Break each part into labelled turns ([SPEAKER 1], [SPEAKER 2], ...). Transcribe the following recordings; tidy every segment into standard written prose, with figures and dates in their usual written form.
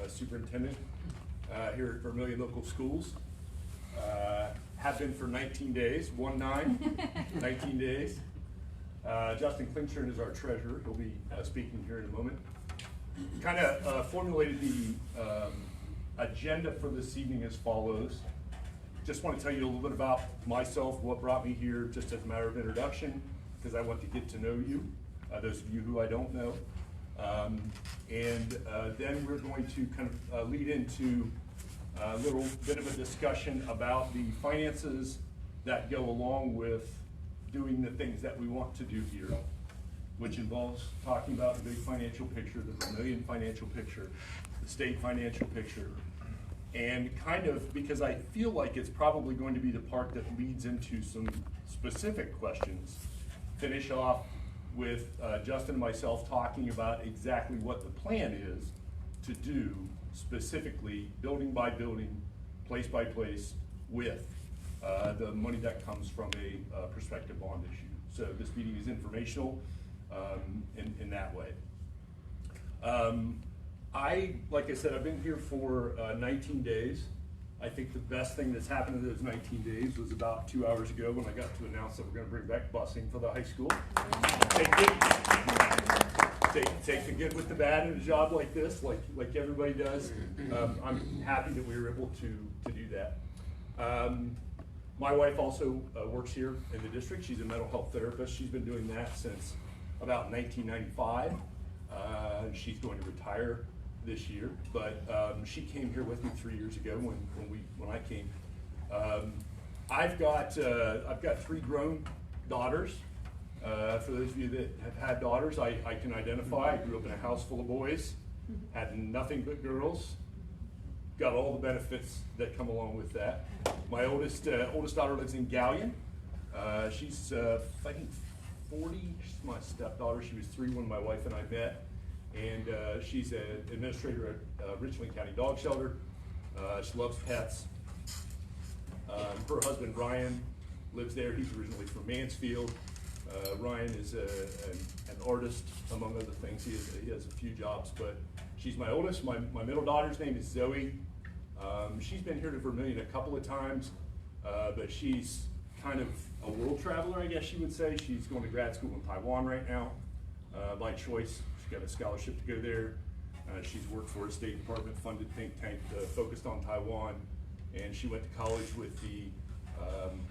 [SPEAKER 1] superintendent here at Vermilion Local Schools. Have been for 19 days, 19 days. Justin Klingshirn is our treasurer. He'll be speaking here in a moment. Kind of formulated the agenda for this evening as follows. Just want to tell you a little bit about myself, what brought me here, just as a matter of introduction, because I want to get to know you, those of you who I don't know. Then we're going to kind of lead into a little bit of a discussion about the finances that go along with doing the things that we want to do here, which involves talking about the big financial picture, the Vermilion financial picture, the state financial picture, and kind of, because I feel like it's probably going to be the part that leads into some specific questions, finish off with Justin and myself talking about exactly what the plan is to do specifically, building by building, place by place, with the money that comes from a prospective bond issue. So this meeting is informational in that way. Like I said, I've been here for 19 days. I think the best thing that's happened in those 19 days was about 2 hours ago when I got to announce that we're going to bring back busing for the high school. Take the good with the bad in a job like this, like everybody does. I'm happy that we were able to do that. My wife also works here in the district. She's a mental health therapist. She's been doing that since about 1995. She's going to retire this year, but she came here with me 3 years ago when I came. I've got 3 grown daughters. For those of you that have had daughters, I can identify. I grew up in a house full of boys, had nothing but girls, got all the benefits that come along with that. My oldest daughter lives in Gallion. She's I think 40. She's my stepdaughter. She was 3 when my wife and I met. And she's an administrator at Richland County Dog Shelter. She loves pets. Her husband, Ryan, lives there. He's originally from Mansfield. Ryan is an artist, among other things. He has a few jobs, but she's my oldest. My middle daughter's name is Zoe. She's been here to Vermilion a couple of times, but she's kind of a world traveler, I guess you would say. She's going to grad school in Taiwan right now, by choice. She's got a scholarship to go there. She's worked for a State Department funded think tank focused on Taiwan, and she went to college with the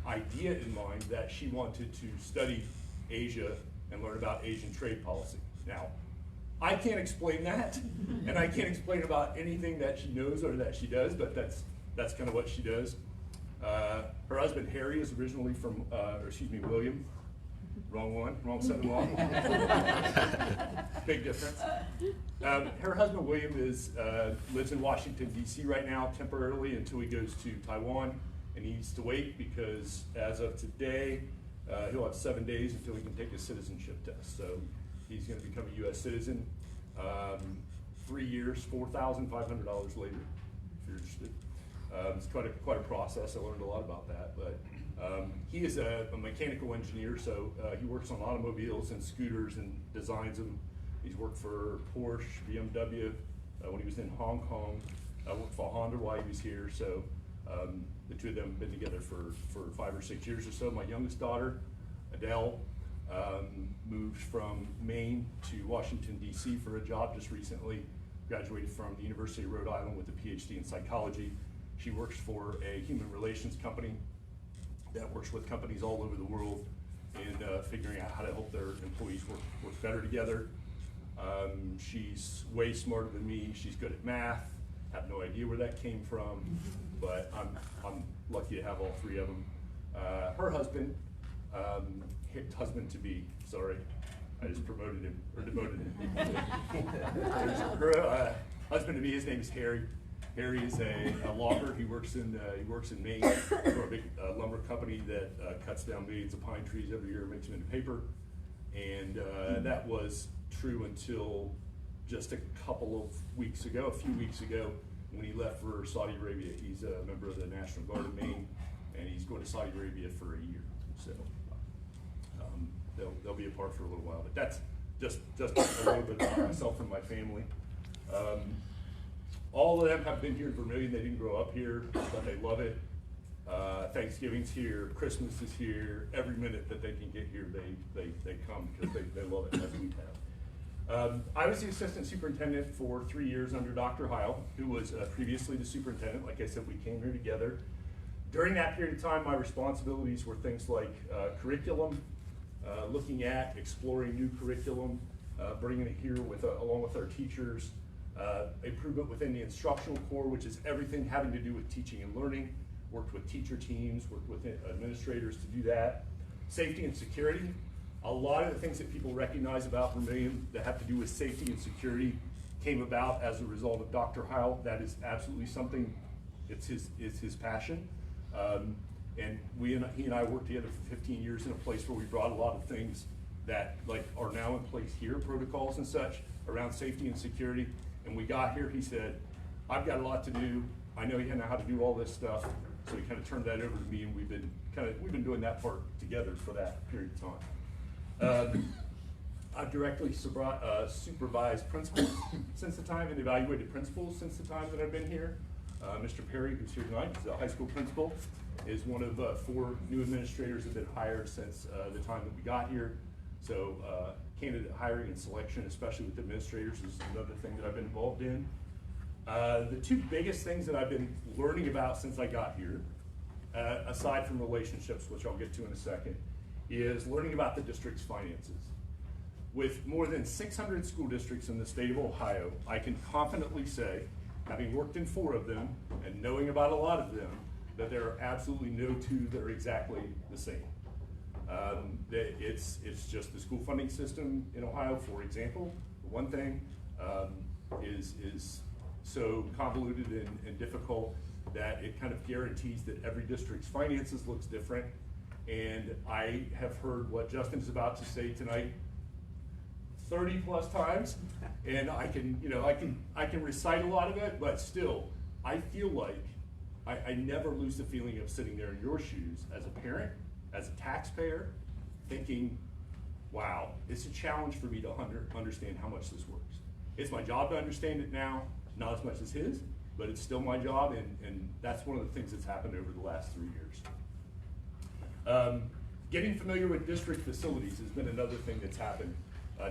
[SPEAKER 1] idea in mind that she wanted to study Asia and learn about Asian trade policy. Now, I can't explain that, and I can't explain about anything that she knows or that she does, but that's kind of what she does. Her husband Harry is originally from, William. Wrong one, wrong son-in-law. Big difference. Her husband William lives in Washington, D.C. right now, temporarily until he goes to Taiwan, and he needs to wait because as of today, he'll have 7 days until he can take a citizenship test. So he's going to become a U.S. citizen. 3 years, $4,500 later, if you're interested. It's quite a process. I learned a lot about that, but he is a mechanical engineer, so he works on automobiles and scooters and designs them. He's worked for Porsche, BMW when he was in Hong Kong. Worked for Honda while he was here, so the two of them have been together for 5 or 6 years or so. My youngest daughter, Adele, moved from Maine to Washington, D.C. for a job just recently. Graduated from the University of Rhode Island with a PhD in psychology. She works for a human relations company that works with companies all over the world in figuring out how to help their employees work better together. She's way smarter than me. She's good at math. Have no idea where that came from, but I'm lucky to have all 3 of them. Her husband, husband-to-be, sorry, I just promoted him, or demoted him. Her husband-to-be, his name is Harry. Harry is a logger. He works in Maine for a big lumber company that cuts down millions of pine trees every year and makes them into paper. And that was true until just a few weeks ago, when he left for Saudi Arabia. He's a member of the National Guard of Maine, and he's going to Saudi Arabia for a year. So they'll be apart for a little while. But that's just a little bit about myself and my family. All of them have been here in Vermilion. They didn't grow up here, but they love it. Thanksgiving's here, Christmas is here. Every minute that they can get here, they come because they love it, as we have. I was the assistant superintendent for 3 years under Dr. Heil, who was previously the superintendent. Like I said, we came here together. During that period of time, my responsibilities were things like curriculum, looking at, exploring new curriculum, bringing it here along with our teachers, improvement within the instructional core, which is everything having to do with teaching and learning. Worked with teacher teams, worked with administrators to do that. Safety and security. A lot of the things that people recognize about Vermilion that have to do with safety and security came about as a result of Dr. Heil. That is absolutely something, it's his passion. And he and I worked together for 15 years in a place where we brought a lot of things that are now in place here, protocols and such, around safety and security. And we got here, he said, I've got a lot to do. I know you know how to do all this stuff. So he kind of turned that over to me, and we've been doing that part together for that period of time. I've directly supervised principals since the time, and evaluated principals since the time that I've been here. Mr. Perry, who's here tonight, is a high school principal, is one of 4 new administrators that have been hired since the time that we got here. So candidate hiring and selection, especially with administrators, is another thing that I've been involved in. The 2 biggest things that I've been learning about since I got here, aside from relationships, which I'll get to in a second, is learning about the district's finances. With more than 600 school districts in the state of Ohio, I can confidently say, having worked in 4 of them and knowing about a lot of them, that there are absolutely no 2 that are exactly the same. It's just the school funding system in Ohio, for example. One thing is so convoluted and difficult that it kind of guarantees that every district's finances looks different. And I have heard what Justin is about to say tonight 30 plus times, and I can recite a lot of it, but still, I feel like I never lose the feeling of sitting there in your shoes as a parent, as a taxpayer, thinking, wow, it's a challenge for me to understand how much this works. It's my job to understand it now, not as much as his, but it's still my job, and that's one of the things that's happened over the last 3 years. Getting familiar with district facilities has been another thing that's happened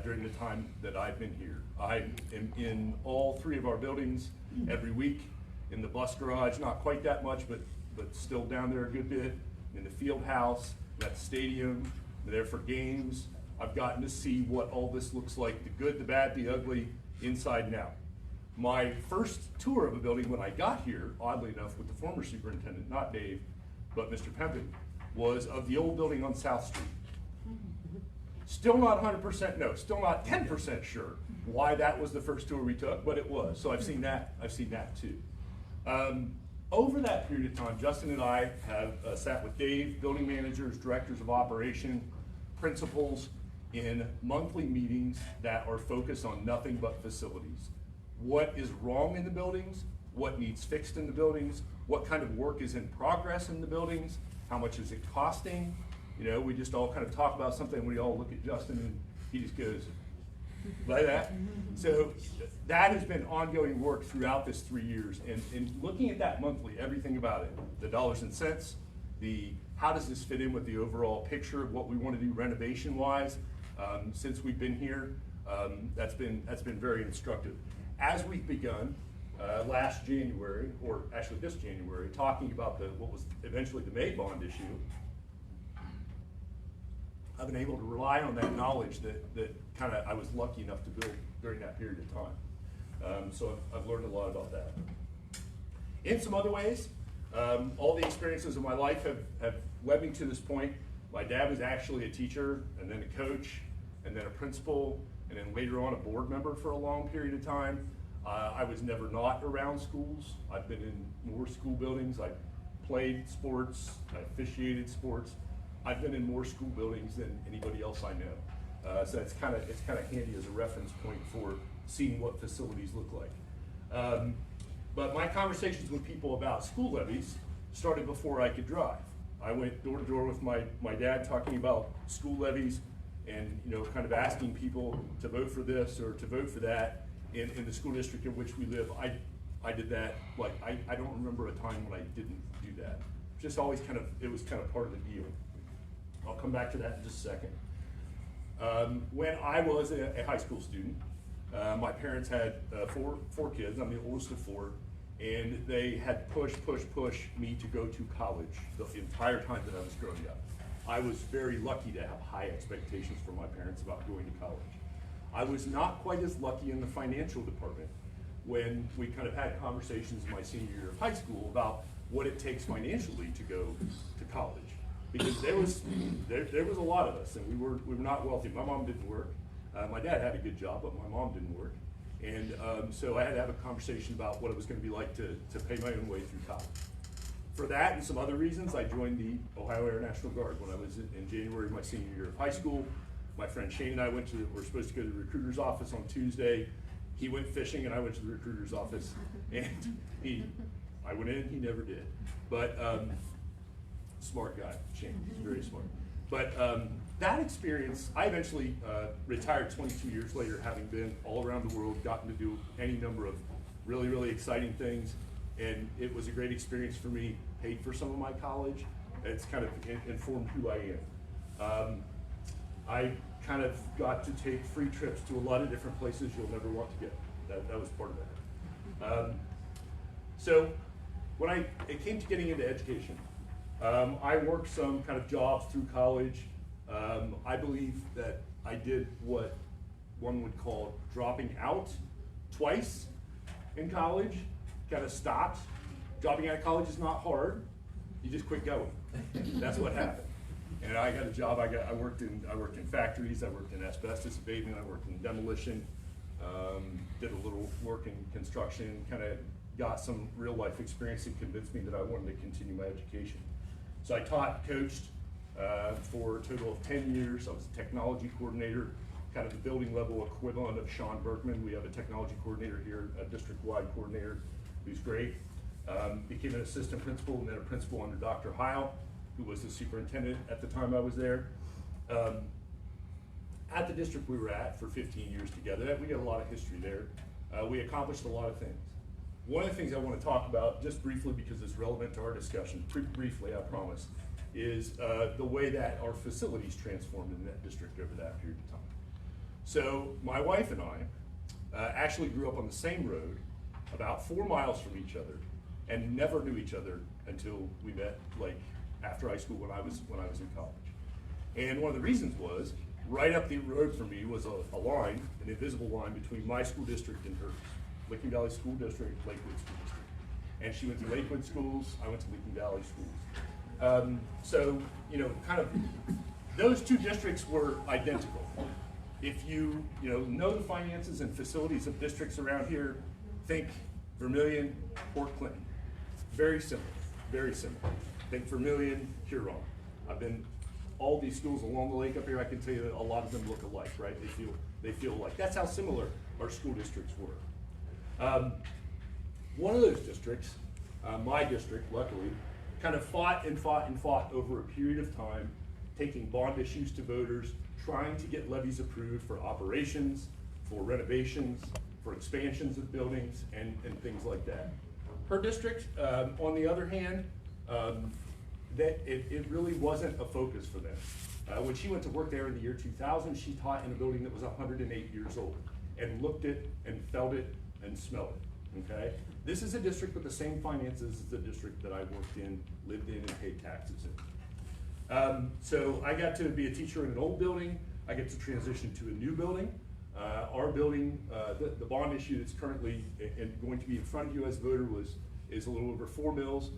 [SPEAKER 1] during the time that I've been here. I am in all 3 of our buildings every week, in the bus garage, not quite that much, but still down there a good bit, in the field house, at the stadium, there for games. I've gotten to see what all this looks like, the good, the bad, the ugly, inside and out. My first tour of a building when I got here, oddly enough, with the former superintendent, not Dave, but Mr. Pempin, was of the old building on South Street. Still not 100%, no, still not 10% sure why that was the first tour we took, but it was. So I've seen that too. Over that period of time, Justin and I have sat with Dave, building managers, directors of operation, principals, in monthly meetings that are focused on nothing but facilities. What is wrong in the buildings? What needs fixed in the buildings? What kind of work is in progress in the buildings? How much is it costing? You know, we just all kind of talk about something, we all look at Justin and he just goes like that. So that has been ongoing work throughout this 3 years, and looking at that monthly, everything about it, the dollars and cents, how does this fit in with the overall picture of what we want to do renovation wise. Since we've been here, that's been very instructive. As we've begun last January, or actually this January, talking about what was eventually the May bond issue, I've been able to rely on that knowledge that kind of I was lucky enough to build during that period of time. So I've learned a lot about that. In some other ways, all the experiences of my life have led me to this point. My dad was actually a teacher, and then a coach, and then a principal, and then later on a board member for a long period of time. I was never not around schools. I've been in more school buildings. I played sports, I officiated sports. I've been in more school buildings than anybody else I know. So it's kind of handy as a reference point for seeing what facilities look like. But my conversations with people about school levies started before I could drive. I went door to door with my dad talking about school levies and kind of asking people to vote for this or to vote for that in the school district in which we live. I did that. Like, I don't remember a time when I didn't do that. Just always kind of, it was kind of part of the deal. I'll come back to that in just a second. When I was a high school student, my parents had four kids. I'm the oldest of four, and they had push me to go to college the entire time that I was growing up. I was very lucky to have high expectations from my parents about going to college. I was not quite as lucky in the financial department when we kind of had conversations in my senior year of high school about what it takes financially to go to college. Because there was a lot of us, and we were not wealthy. My mom didn't work. My dad had a good job, but my mom didn't work. And so I had to have a conversation about what it was going to be like to pay my own way through college. For that and some other reasons, I joined the Ohio Air National Guard when I was in January of my senior year of high school. My friend Shane and I were supposed to go to the recruiter's office on Tuesday. He went fishing and I went to the recruiter's office. And I went in, he never did. But smart guy, Shane, he's very smart. But that experience, I eventually retired 22 years later, having been all around the world, gotten to do any number of really, really exciting things. And it was a great experience for me, paid for some of my college. It's kind of informed who I am. I kind of got to take free trips to a lot of different places you'll never want to go. That was part of that. So when it came to getting into education, I worked some kind of jobs through college. I believe that I did what one would call dropping out twice in college. Kind of stopped. Dropping out of college is not hard. You just quit going. That's what happened. And I got a job. I worked in factories. I worked in asbestos abatement. I worked in demolition. Did a little work in construction. Kind of got some real life experience and convinced me that I wanted to continue my education. So I taught, coached for a total of 10 years. I was a technology coordinator, kind of the building level equivalent of Sean Berkman. We have a technology coordinator here, a district-wide coordinator who's great. Became an assistant principal and then a principal under Dr. Heil, who was the superintendent at the time I was there. At the district we were at for 15 years together, we got a lot of history there. We accomplished a lot of things. One of the things I want to talk about, just briefly because it's relevant to our discussion, briefly I promise, is the way that our facilities transformed in that district over that period of time. So my wife and I actually grew up on the same road, about 4 miles from each other, and never knew each other until we met, like after high school when I was in college. And one of the reasons was, right up the road from me was a line, an invisible line between my school district and hers. Licking Valley School District, Lakewood School District. And she went to Lakewood schools, I went to Licking Valley schools. So, you know, kind of, those two districts were identical. If you know the finances and facilities of districts around here, think Vermilion, Port Clinton. Very similar, very similar. Think Vermilion, Huron. I've been all these schools along the lake up here. I can tell you that a lot of them look alike, right? They feel alike. That's how similar our school districts were. One of those districts, my district, luckily, kind of fought over a period of time, taking bond issues to voters, trying to get levies approved for operations, for renovations, for expansions of buildings, and things like that. Her district, on the other hand, it really wasn't a focus for them. When she went to work there in the year 2000, she taught in a building that was 108 years old, and looked it, and felt it, and smell it, okay? This is a district with the same finances as the district that I worked in, lived in, and paid taxes in. So I got to be a teacher in an old building. I get to transition to a new building. Our building, the bond issue that's currently going to be in front of you as a voter is a little over 4 mils.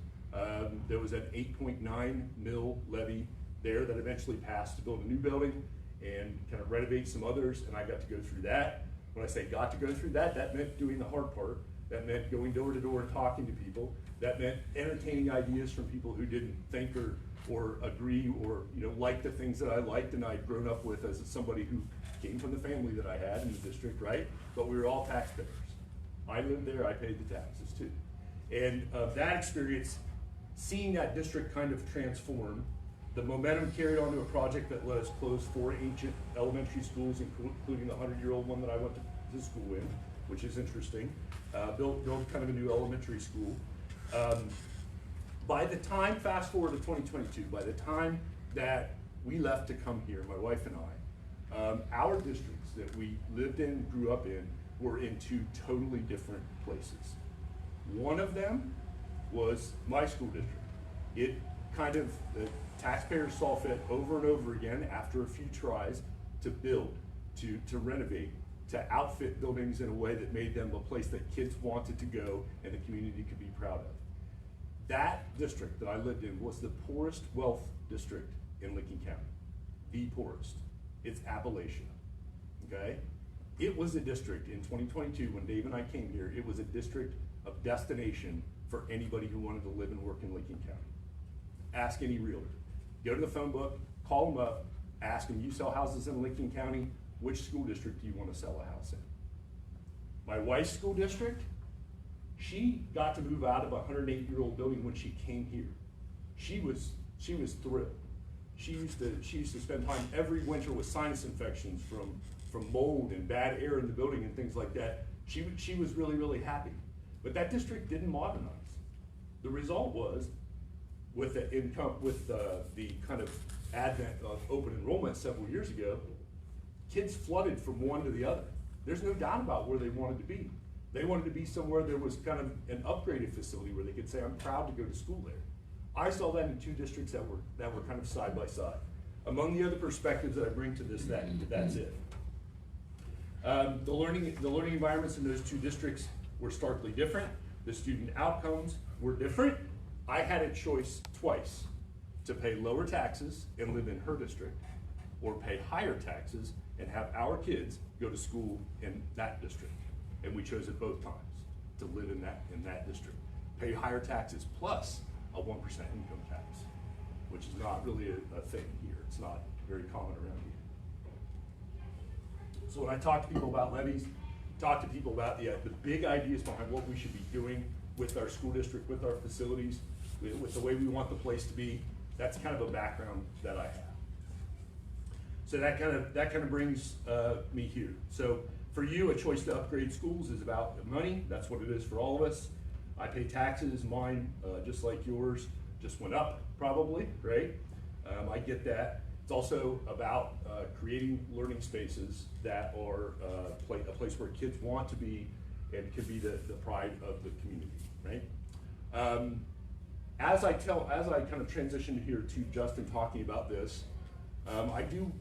[SPEAKER 1] There was an 8.9 mil levy there that eventually passed to build a new building and kind of renovate some others, and I got to go through that. When I say got to go through that, that meant doing the hard part. That meant going door to door and talking to people. That meant entertaining ideas from people who didn't think or agree or like the things that I liked and I'd grown up with as somebody who came from the family that I had in the district, right? But we were all taxpayers. I lived there, I paid the taxes too. And that experience, seeing that district kind of transform, the momentum carried on to a project that let us close 4 ancient elementary schools, including the 100-year-old one that I went to school in. which is interesting. Built kind of a new elementary school. By the time, fast forward to 2022, by the time that we left to come here, my wife and I, our districts that we lived in, grew up in, were in two totally different places. One of them was my school district. It kind of, the taxpayers saw fit over and over again after a few tries to build, to renovate, to outfit buildings in a way that made them a place that kids wanted to go and the community could be proud of. That district that I lived in was the poorest wealth district in Lincoln County, the poorest. It's Appalachia, okay? It was a district in 2022 when Dave and I came here, it was a district of destination for anybody who wanted to live and work in Lincoln County. Ask any realtor. Go to the phone book, call them up, ask them, you sell houses in Lincoln County, which school district do you want to sell a house in? My wife's school district, she got to move out of a 108-year-old building when she came here. She was thrilled. She used to spend time every winter with sinus infections from mold and bad air in the building and things like that. She was really, really happy. But that district didn't modernize. The result was, with the kind of advent of open enrollment several years ago, kids flooded from one to the other. There's no doubt about where they wanted to be. They wanted to be somewhere there was kind of an upgraded facility where they could say, I'm proud to go to school there. I saw that in two districts that were kind of side by side. Among the other perspectives that I bring to this, that's it. The learning environments in those two districts were starkly different. The student outcomes were different. I had a choice twice to pay lower taxes and live in her district, or pay higher taxes and have our kids go to school in that district. And we chose it both times, to live in that district. Pay higher taxes plus a 1% income tax, which is not really a thing here. It's not very common around here. So when I talk to people about levies, talk to people about the big ideas behind what we should be doing with our school district, with our facilities, with the way we want the place to be, that's kind of a background that I have. So that kind of brings me here. So for you, a choice to upgrade schools is about money. That's what it is for all of us. I pay taxes. Mine, just like yours, just went up probably, right? I get that. It's also about creating learning spaces that are a place where kids want to be and can be the pride of the community, right? As I kind of transition here to Justin talking about this, I do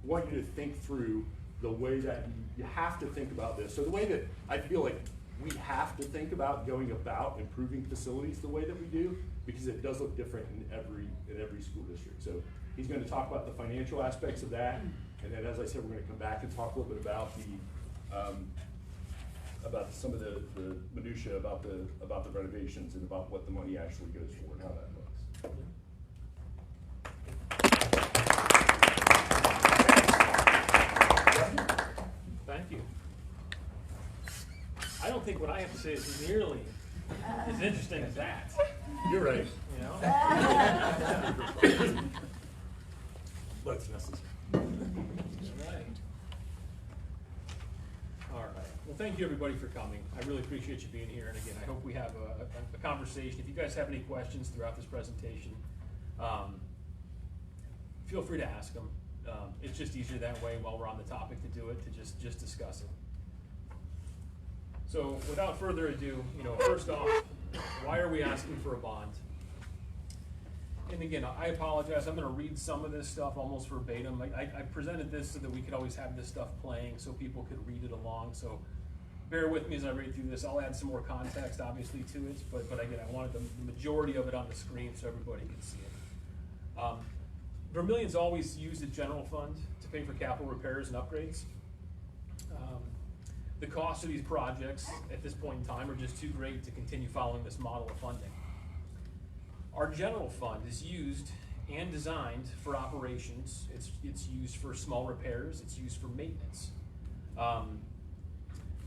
[SPEAKER 1] want you to think through the way that you have to think about this. So the way that I feel like we have to think about going about improving facilities the way that we do, because it does look different in every school district. So he's going to talk about the financial aspects of that, and then, as I said, we're going to come back and talk a little bit about some of the minutia about the renovations and about what the money actually goes for and how that looks.
[SPEAKER 2] Thank you. I don't think what I have to say is nearly as interesting as that.
[SPEAKER 1] You're right.
[SPEAKER 2] You know?
[SPEAKER 1] But it's necessary.
[SPEAKER 2] All right. All right. Well, thank you everybody for coming. I really appreciate you being here. And again, I hope we have a conversation. If you guys have any questions throughout this presentation, feel free to ask them. It's just easier that way while we're on the topic to do it, to just discuss it. So without further ado, first off, why are we asking for a bond? And again, I apologize, I'm going to read some of this stuff almost verbatim. I presented this so that we could always have this stuff playing so people could read it along. So bear with me as I read through this. I'll add some more context, obviously, to it. But again, I wanted the majority of it on the screen so everybody could see it. Vermilion's always used a general fund to pay for capital repairs and upgrades. The costs of these projects at this point in time are just too great to continue following this model of funding. Our general fund is used and designed for operations. It's used for small repairs. It's used for maintenance.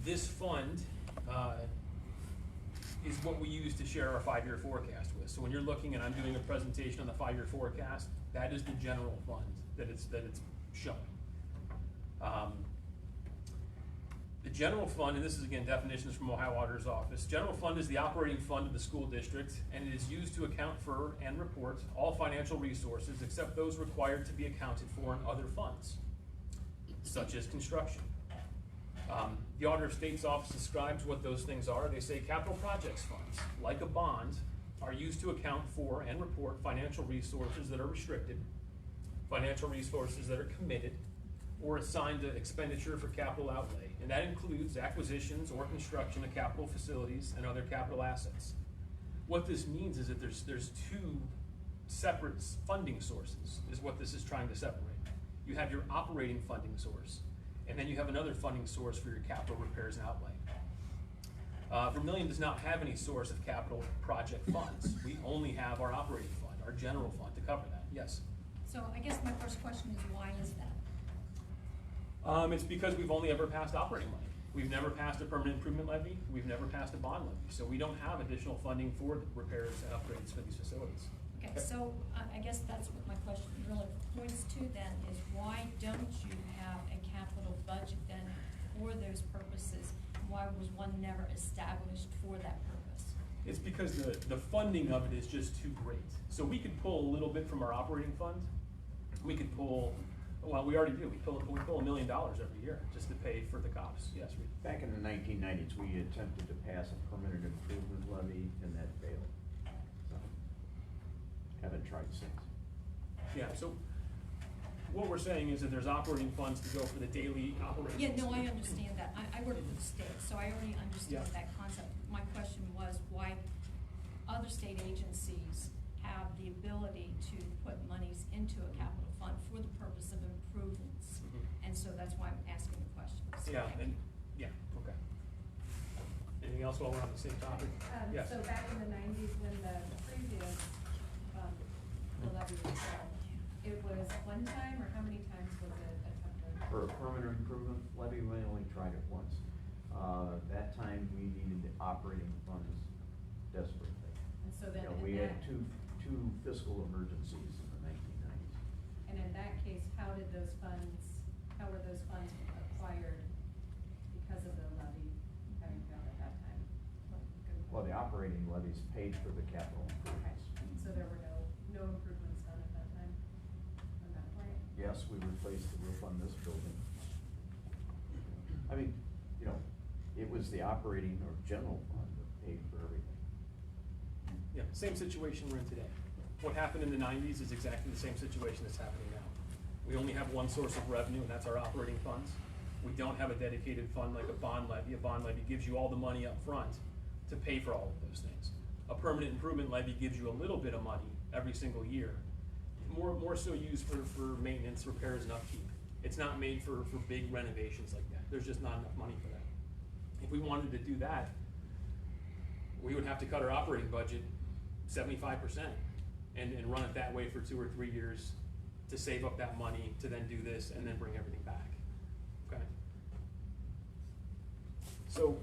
[SPEAKER 2] This fund is what we use to share our 5-year forecast with. So when you're looking and I'm doing a presentation on the 5-year forecast, that is the general fund that it's showing. The general fund, and this is again definitions from Ohio Auditor's Office, general fund is the operating fund of the school district, and it is used to account for and report all financial resources except those required to be accounted for in other funds, such as construction. The Auditor of State's Office describes what those things are. They say capital projects funds, like a bond, are used to account for and report financial resources that are restricted, financial resources that are committed, or assigned to expenditure for capital outlay. And that includes acquisitions or construction of capital facilities and other capital assets. What this means is that there's two separate funding sources, is what this is trying to separate. You have your operating funding source, and then you have another funding source for your capital repairs and outlay. Vermilion does not have any source of capital project funds. We only have our operating fund, our general fund, to cover that. Yes?
[SPEAKER 3] So I guess my first question is, why is that?
[SPEAKER 2] It's because we've only ever passed operating money. We've never passed a permanent improvement levy. We've never passed a bond levy. So we don't have additional funding for repairs and upgrades for these facilities.
[SPEAKER 3] Okay, so I guess that's what my question really points to then, is why don't you have a capital budget then for those purposes? Why was one never established for that purpose?
[SPEAKER 2] It's because the funding of it is just too great. So we could pull a little bit from our operating fund. We could pull, well, we already do. We pull $1 million every year just to pay for the cops. Yes, Reed?
[SPEAKER 4] Back in the 1990s, we attempted to pass a permanent improvement levy, and that failed. So, haven't tried since.
[SPEAKER 2] Yeah, so what we're saying is that there's operating funds to go for the daily operations.
[SPEAKER 3] Yeah, no, I understand that. I work for the state, so I already understand
[SPEAKER 2] Yeah.
[SPEAKER 3] that concept. My question was why other state agencies have the ability to put monies into a capital fund for the purpose of improvements.
[SPEAKER 2] Mhm.
[SPEAKER 3] And so that's why I'm asking the question. So
[SPEAKER 2] Yeah,
[SPEAKER 3] thank
[SPEAKER 2] and,
[SPEAKER 3] you.
[SPEAKER 2] yeah, okay. Anything else while we're on the same topic? Yes.
[SPEAKER 5] So back in the 90s, when the previous, the levy was set, it was one time, or how many times was it attempted?
[SPEAKER 4] For a permanent improvement levy, we only tried it once. That time, we needed the operating funds desperately.
[SPEAKER 5] And so then,
[SPEAKER 4] You know, we had two fiscal emergencies in the 1990s.
[SPEAKER 5] and in that case, how were those funds acquired because of the levy having failed at that time?
[SPEAKER 4] Well, the operating levies paid for the capital
[SPEAKER 5] Okay,
[SPEAKER 4] improvements.
[SPEAKER 5] so there were no improvements done at that time, from that point?
[SPEAKER 4] Yes, we replaced the roof on this building. I mean, you know, it was the operating or general fund that paid for everything.
[SPEAKER 2] Yeah, same situation we're in today. What happened in the 90s is exactly the same situation that's happening now. We only have one source of revenue, and that's our operating funds. We don't have a dedicated fund like a bond levy. A bond levy gives you all the money up front to pay for all of those things. A permanent improvement levy gives you a little bit of money every single year, more so used for maintenance, repairs, and upkeep. It's not made for big renovations like that. There's just not enough money for that. If we wanted to do that, we would have to cut our operating budget 75% and run it that way for 2 or 3 years to save up that money to then do this and then bring everything back. Okay? So,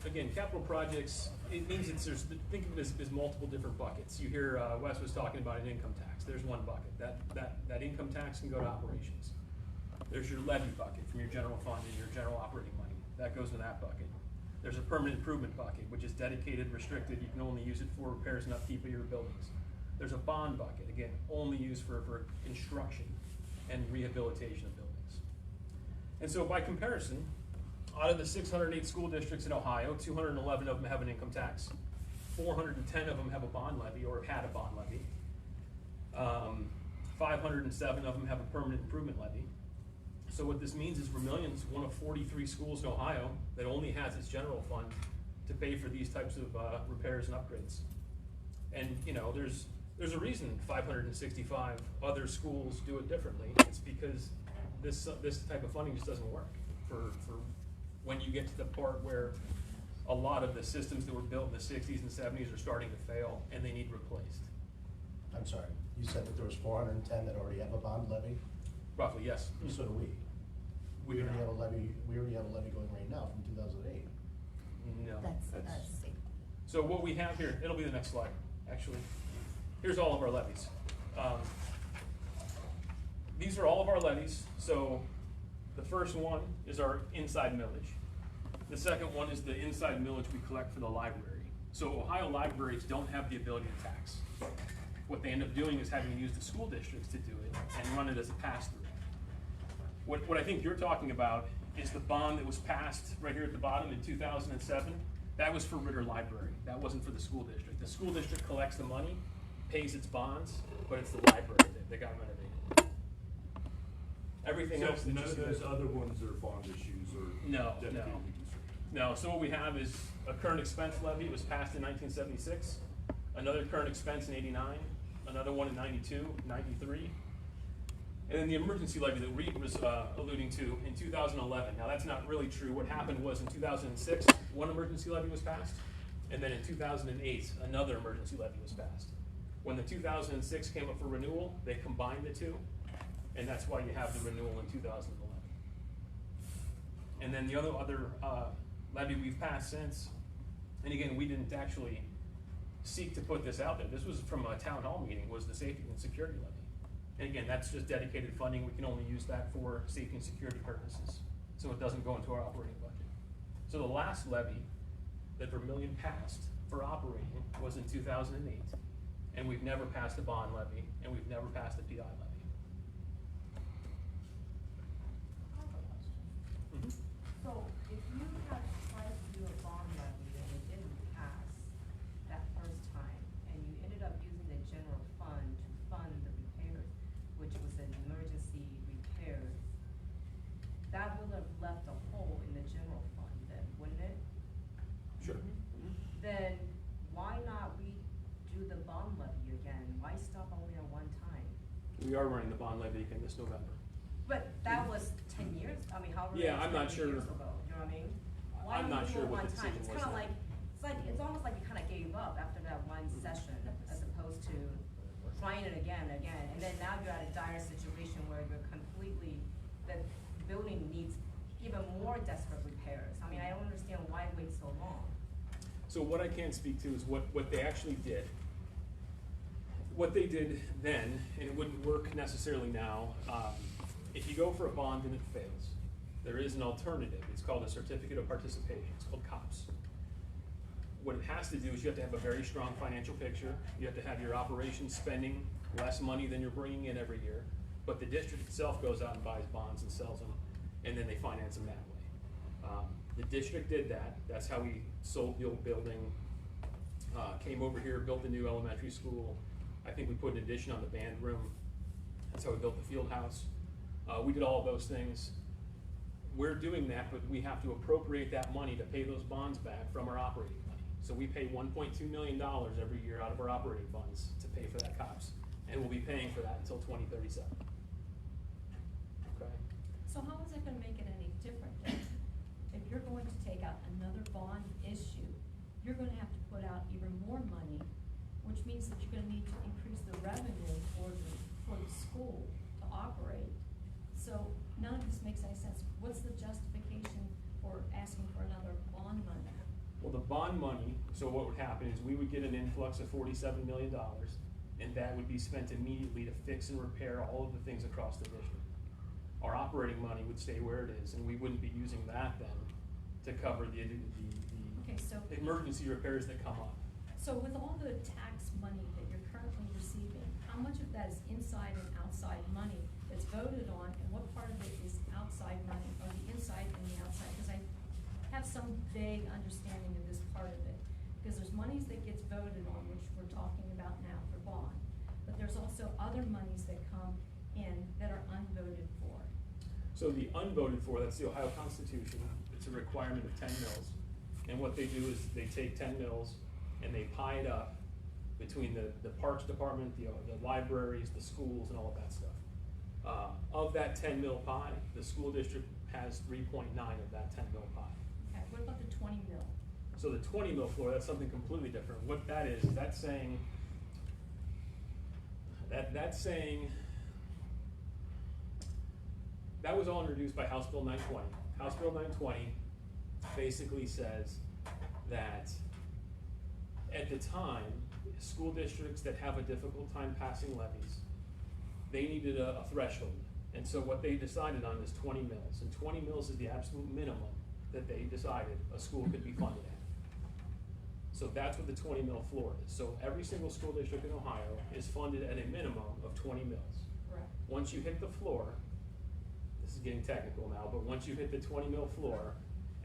[SPEAKER 2] again, capital projects, it means think of it as multiple different buckets. You hear Wes was talking about an income tax. There's one bucket. That income tax can go to operations. There's your levy bucket from your general fund and your general operating money. That goes in that bucket. There's a permanent improvement bucket, which is dedicated, restricted. You can only use it for repairs and upkeep of your buildings. There's a bond bucket, again, only used for construction and rehabilitation of buildings. And so by comparison, out of the 608 school districts in Ohio, 211 of them have an income tax. 410 of them have a bond levy or had a bond levy. 507 of them have a permanent improvement levy. So what this means is Vermilion's one of 43 schools in Ohio that only has its general fund to pay for these types of repairs and upgrades. And you know, there's a reason 565 other schools do it differently. It's because this type of funding just doesn't work for when you get to the part where a lot of the systems that were built in the 60s and 70s are starting to fail and they need replaced.
[SPEAKER 6] I'm sorry, you said that there was 410 that already have a bond levy?
[SPEAKER 2] Roughly, yes.
[SPEAKER 6] So do we.
[SPEAKER 2] We
[SPEAKER 6] We
[SPEAKER 2] do
[SPEAKER 6] already
[SPEAKER 2] not.
[SPEAKER 6] have a levy, going right now from 2008.
[SPEAKER 2] No.
[SPEAKER 4] That's-
[SPEAKER 3] state.
[SPEAKER 2] So what we have here, it'll be the next slide, actually. Here's all of our levies. These are all of our levies. So The first one is our inside millage. The second one is the inside millage we collect for the library. So Ohio libraries don't have the ability to tax. What they end up doing is having to use the school districts to do it and run it as a pass-through. What I think you're talking about is the bond that was passed right here at the bottom in 2007. That was for Ritter Library. That wasn't for the school district. The school district collects the money, pays its bonds, but it's the library that got renovated. Everything else.
[SPEAKER 1] So none of those other ones are bond issues or
[SPEAKER 2] No,
[SPEAKER 1] dedicated
[SPEAKER 2] no.
[SPEAKER 1] to construction?
[SPEAKER 2] No, so what we have is a current expense levy. It was passed in 1976, another current expense in 89, another one in 92, 93, and then the emergency levy that Reed was alluding to in 2011. Now that's not really true. What happened was in 2006, one emergency levy was passed, and then in 2008, another emergency levy was passed. When the 2006 came up for renewal, they combined the two, and that's why you have the renewal in 2011. And then the other levy we've passed since, and again, we didn't actually seek to put this out there. This was from a town hall meeting, was the safety and security levy. And again, that's just dedicated funding. We can only use that for safety and security purposes. So it doesn't go into our operating budget. So the last levy that Vermilion passed for operating was in 2008. And we've never passed a bond levy, and we've never passed a PI levy.
[SPEAKER 7] I have a question.
[SPEAKER 2] Mhm.
[SPEAKER 7] So if you had tried to do a bond levy and it didn't pass that first time, and you ended up using the general fund to fund the repairs, which was an emergency repairs, that would have left a hole in the general fund then, wouldn't it?
[SPEAKER 1] Sure.
[SPEAKER 7] Then why not redo the bond levy again? Why stop only at one time?
[SPEAKER 2] We are running the bond levy again this November.
[SPEAKER 7] But that was 10 years, I mean, however
[SPEAKER 2] Yeah,
[SPEAKER 7] many
[SPEAKER 2] I'm not
[SPEAKER 7] years
[SPEAKER 2] sure.
[SPEAKER 7] ago, you know what I mean? Why
[SPEAKER 2] I'm
[SPEAKER 7] don't
[SPEAKER 2] not
[SPEAKER 7] we do
[SPEAKER 2] sure
[SPEAKER 7] it
[SPEAKER 2] what
[SPEAKER 7] one
[SPEAKER 2] the
[SPEAKER 7] time?
[SPEAKER 2] decision
[SPEAKER 7] It's
[SPEAKER 2] was
[SPEAKER 7] kinda
[SPEAKER 2] then.
[SPEAKER 7] like, it's almost like you kinda gave up after that one session, as opposed to trying it again and again, and then now you're at a dire situation where you're completely, the building needs even more desperate repairs. I mean, I don't understand why wait so long.
[SPEAKER 2] So what I can speak to is what they actually did. What they did then, and it wouldn't work necessarily now, if you go for a bond and it fails, there is an alternative. It's called a certificate of participation. It's called COPS. What it has to do is you have to have a very strong financial picture. You have to have your operations spending less money than you're bringing in every year. But the district itself goes out and buys bonds and sells them, and then they finance them that way. The district did that. That's how we sold the old building, came over here, built the new elementary school. I think we put an addition on the band room. That's how we built the field house. We did all of those things. We're doing that, but we have to appropriate that money to pay those bonds back from our operating money. So we pay $1.2 million every year out of our operating funds to pay for that COPS. And we'll be paying for that until 2037. Okay?
[SPEAKER 3] So how is that gonna make it any different then? If you're going to take out another bond issue, you're gonna have to put out even more money, which means that you're gonna need to increase the revenue for the school to operate. So none of this makes any sense. What's the justification for asking for another bond money?
[SPEAKER 2] Well, the bond money, so what would happen is we would get an influx of $47 million, and that would be spent immediately to fix and repair all of the things across the district. Our operating money would stay where it is, and we wouldn't be using that then to cover the
[SPEAKER 3] Okay, so,
[SPEAKER 2] emergency repairs that come up.
[SPEAKER 3] so with all the tax money that you're currently receiving, how much of that is inside and outside money that's voted on, and what part of it is outside money, or the inside and the outside? Because I have some vague understanding of this part of it. Because there's monies that gets voted on, which we're talking about now for bond, but there's also other monies that come in that are unvoted for.
[SPEAKER 2] So the unvoted for, that's the Ohio Constitution, it's a requirement of 10 mills. And what they do is they take 10 mills and they pie it up between the Parks Department, the libraries, the schools, and all of that stuff. Of that 10 mil pie, the school district has 3.9 of that 10 mil pie.
[SPEAKER 3] Okay, what about the 20 mil?
[SPEAKER 2] So the 20 mil floor, that's something completely different. What that is, that's saying, that was all introduced by House Bill 920. House Bill 920 basically says that at the time, school districts that have a difficult time passing levies, they needed a threshold. And so what they decided on is 20 mils, and 20 mils is the absolute minimum that they decided a school could be funded at. So that's what the 20 mil floor is. So every single school district in Ohio is funded at a minimum of 20 mils.
[SPEAKER 3] Correct.
[SPEAKER 2] Once you hit the floor, this is getting technical now, but once you hit the 20 mil floor,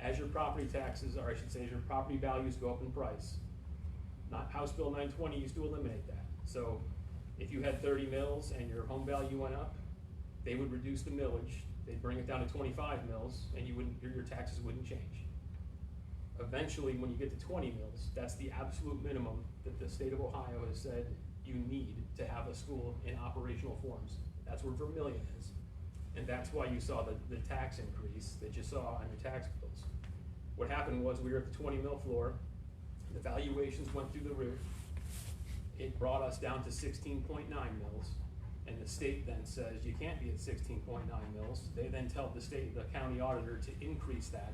[SPEAKER 2] as your property taxes, or I should say, as your property values go up in price, not House Bill 920 used to eliminate that. So if you had 30 mils and your home value went up, they would reduce the millage, they'd bring it down to 25 mils, and you wouldn't, your taxes wouldn't change. Eventually, when you get to 20 mils, that's the absolute minimum that the state of Ohio has said you need to have a school in operational forms. That's where Vermilion is. And that's why you saw the tax increase that you saw on your tax bills. What happened was we were at the 20 mil floor, the valuations went through the roof. It brought us down to 16.9 mils, and the state then says you can't be at 16.9 mils. They then tell the county auditor to increase that,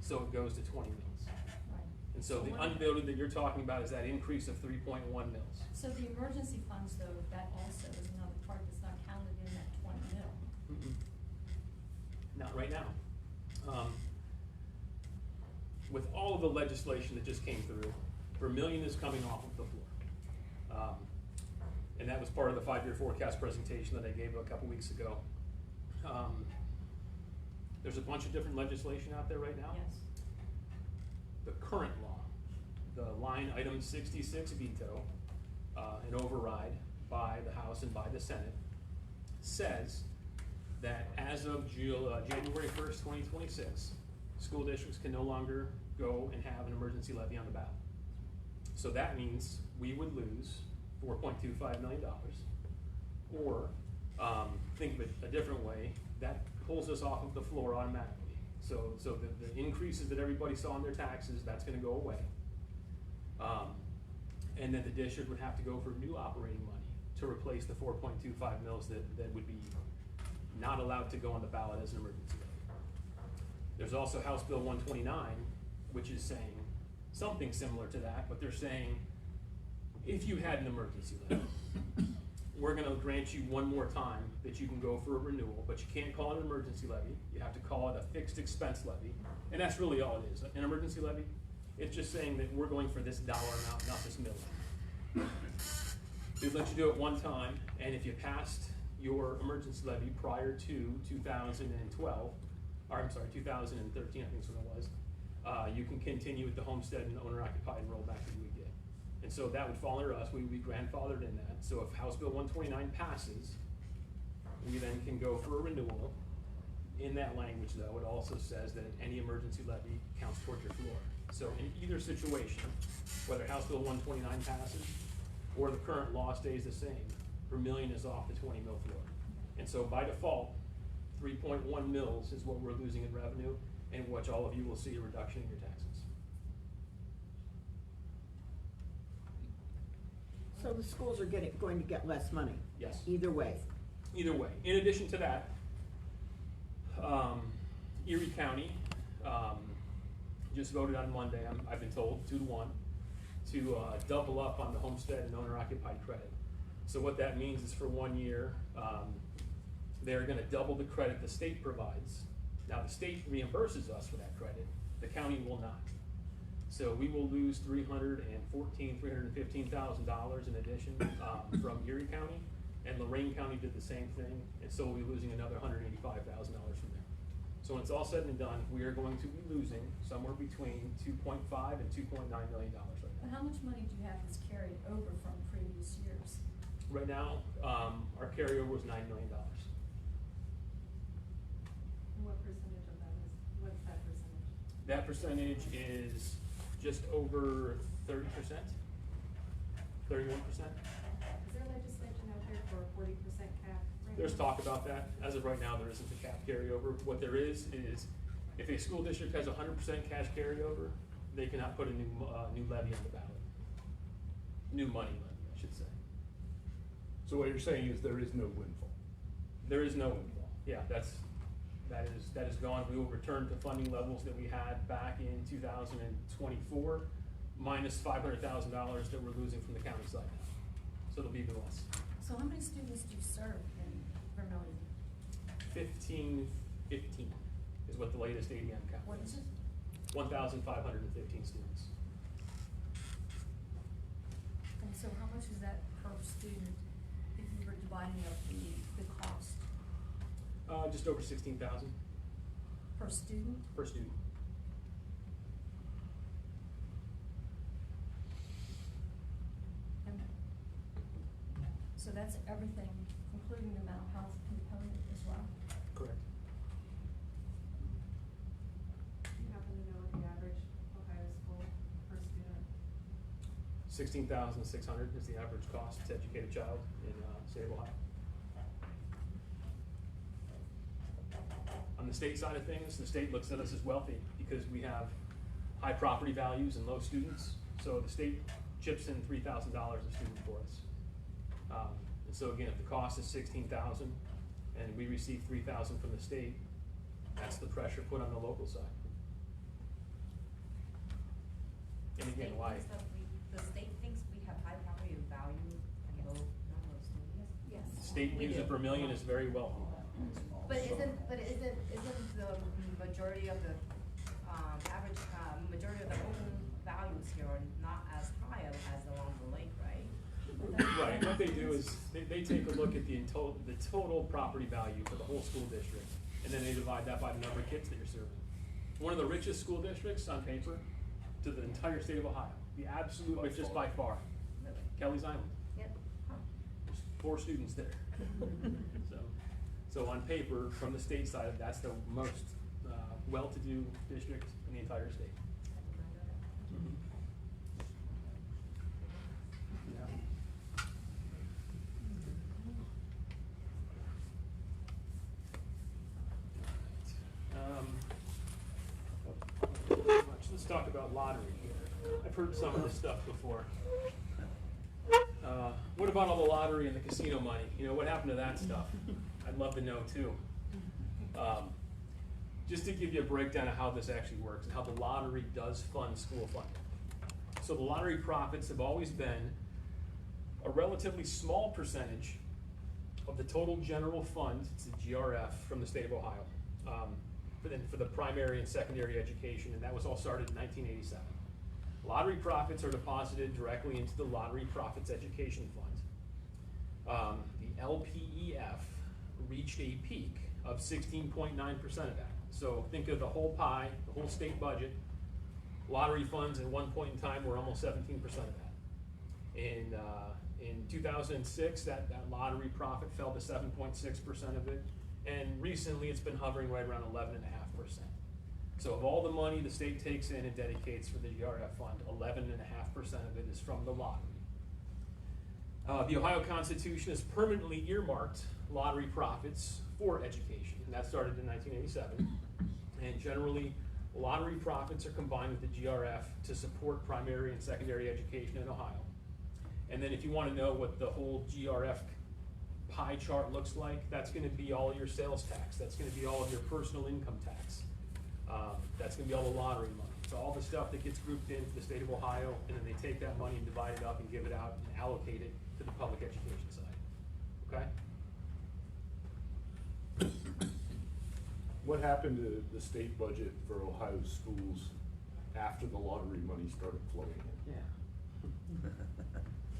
[SPEAKER 2] so it goes to 20 mils.
[SPEAKER 3] Right.
[SPEAKER 2] And so the
[SPEAKER 3] what-
[SPEAKER 2] unbilled that you're talking about is that increase of 3.1 mils.
[SPEAKER 3] So the emergency funds, though, that also is another part that's not counted in that 20 mil.
[SPEAKER 2] Not right now. With all of the legislation that just came through, Vermilion is coming off of the floor. And that was part of the 5-year forecast presentation that I gave a couple weeks ago. There's a bunch of different legislation out there right now.
[SPEAKER 3] Yes.
[SPEAKER 2] The current law, the line item 66 veto, an override by the House and by the Senate, says that as of January 1st, 2026, school districts can no longer go and have an emergency levy on the ballot. So that means we would lose $4.25 million, or think of it a different way, that pulls us off of the floor automatically. So the increases that everybody saw in their taxes, that's gonna go away. And then the district would have to go for new operating money to replace the 4.25 mils that would be not allowed to go on the ballot as an emergency levy. There's also House Bill 129, which is saying something similar to that, but they're saying if you had an emergency levy, we're gonna grant you one more time that you can go for a renewal, but you can't call it an emergency levy. You have to call it a fixed expense levy, and that's really all it is. An emergency levy, it's just saying that we're going for this dollar amount, not this million. They let you do it one time, and if you passed your emergency levy prior to 2012, or I'm sorry, 2013, I think is when it was, you can continue with the homestead and owner-occupied rollback that you would get. And so that would fall under us, we would be grandfathered in that. So if House Bill 129 passes, we then can go for a renewal. In that language though, it also says that any emergency levy counts towards your floor. So in either situation, whether House Bill 129 passes or the current law stays the same, Vermilion is off the 20 mil floor. And so by default, 3.1 mils is what we're losing in revenue, and which all of you will see a reduction in your taxes.
[SPEAKER 8] So the schools are going to get less money?
[SPEAKER 2] Yes.
[SPEAKER 8] Either way?
[SPEAKER 2] Either way. In addition to that, Erie County just voted on Monday, I've been told, 2-1, to double up on the homestead and owner-occupied credit. So what that means is for 1 year, they're gonna double the credit the state provides. Now, the state reimburses us for that credit, the county will not. So we will lose $315,000 in addition from Erie County, and Lorain County did the same thing, and so we'll be losing another $185,000 from there. So when it's all said and done, we are going to be losing somewhere between 2.5 and $2.9 million right
[SPEAKER 3] But
[SPEAKER 2] now.
[SPEAKER 3] how much money do you have that's carried over from previous years?
[SPEAKER 2] Right now, our carryover was $9 million.
[SPEAKER 5] And what percentage of that is, what's that percentage?
[SPEAKER 2] That percentage is just over 30%, 31%.
[SPEAKER 5] Is there legislation out there for a 40% cap? Right
[SPEAKER 2] There's
[SPEAKER 5] now?
[SPEAKER 2] talk about that. As of right now, there isn't a cap carryover. What there is if a school district has 100% cash carryover, they cannot put a new levy on the ballot. New money levy, I should say.
[SPEAKER 1] So what you're saying is there is no windfall?
[SPEAKER 2] There is no windfall. Yeah, that is gone. We will return to funding levels that we had back in 2024, minus $500,000 that we're losing from the county side now. So it'll be even less.
[SPEAKER 3] So how many students do you serve in Vermilion?
[SPEAKER 2] 1515 is what the latest ADM count
[SPEAKER 3] What is it?
[SPEAKER 2] 1,515 students.
[SPEAKER 3] And so how much is that per student if you were dividing up the cost
[SPEAKER 2] Just over 16,000
[SPEAKER 3] per student?
[SPEAKER 2] per student.
[SPEAKER 3] And so that's everything, including the mental health component as well?
[SPEAKER 2] Correct.
[SPEAKER 5] Do you happen to know what the average Ohio school per student?
[SPEAKER 2] 16,600 is the average cost to educate a child in state of Ohio. On the state side of things, the state looks at us as wealthy because we have high property values and low students. So the state chips in $3,000 a student for us. And so again, if the cost is 16,000 and we receive 3,000 from the state, that's the pressure put on the local side. And again, why?
[SPEAKER 7] The state thinks we have high property value and low number of students.
[SPEAKER 3] Yes.
[SPEAKER 2] State views of Vermilion is very wealthy.
[SPEAKER 7] But isn't the majority of the, average, majority of the home values here are not as high as along the lake, right?
[SPEAKER 2] Right, what they do is, they take a look at the total property value for the whole school district, and then they divide that by the number of kids that you're serving. One of the richest school districts on paper to the entire state of Ohio, the absolute richest by far, Kelly's Island.
[SPEAKER 7] Yep. Huh.
[SPEAKER 2] There's 4 students there. So on paper, from the state side, that's the most well-to-do district in the entire state. Let's talk about lottery here. I've heard some of this stuff before. What about all the lottery and the casino money? You know, what happened to that stuff? I'd love to know too. Just to give you a breakdown of how this actually works and how the lottery does fund school funding. So the lottery profits have always been a relatively small percentage of the total general fund, it's the GRF, from the state of Ohio, for the primary and secondary education, and that was all started in 1987. Lottery profits are deposited directly into the Lottery Profits Education Fund. The LPEF reached a peak of 16.9% of that. So think of the whole pie, the whole state budget. Lottery funds at one point in time were almost 17% of that. In 2006, that lottery profit fell to 7.6% of it, and recently it's been hovering right around 11.5%. So of all the money the state takes in and dedicates for the GRF fund, 11.5% of it is from the lottery. The Ohio Constitution has permanently earmarked lottery profits for education, and that started in 1987. And generally, lottery profits are combined with the GRF to support primary and secondary education in Ohio. And then if you want to know what the whole GRF pie chart looks like, that's going to be all your sales tax. That's going to be all of your personal income tax. That's going to be all the lottery money. So all the stuff that gets grouped into the state of Ohio, and then they take that money and divide it up and give it out and allocate it to the public education side. Okay?
[SPEAKER 9] What happened to the state budget for Ohio schools after the lottery money started flowing in?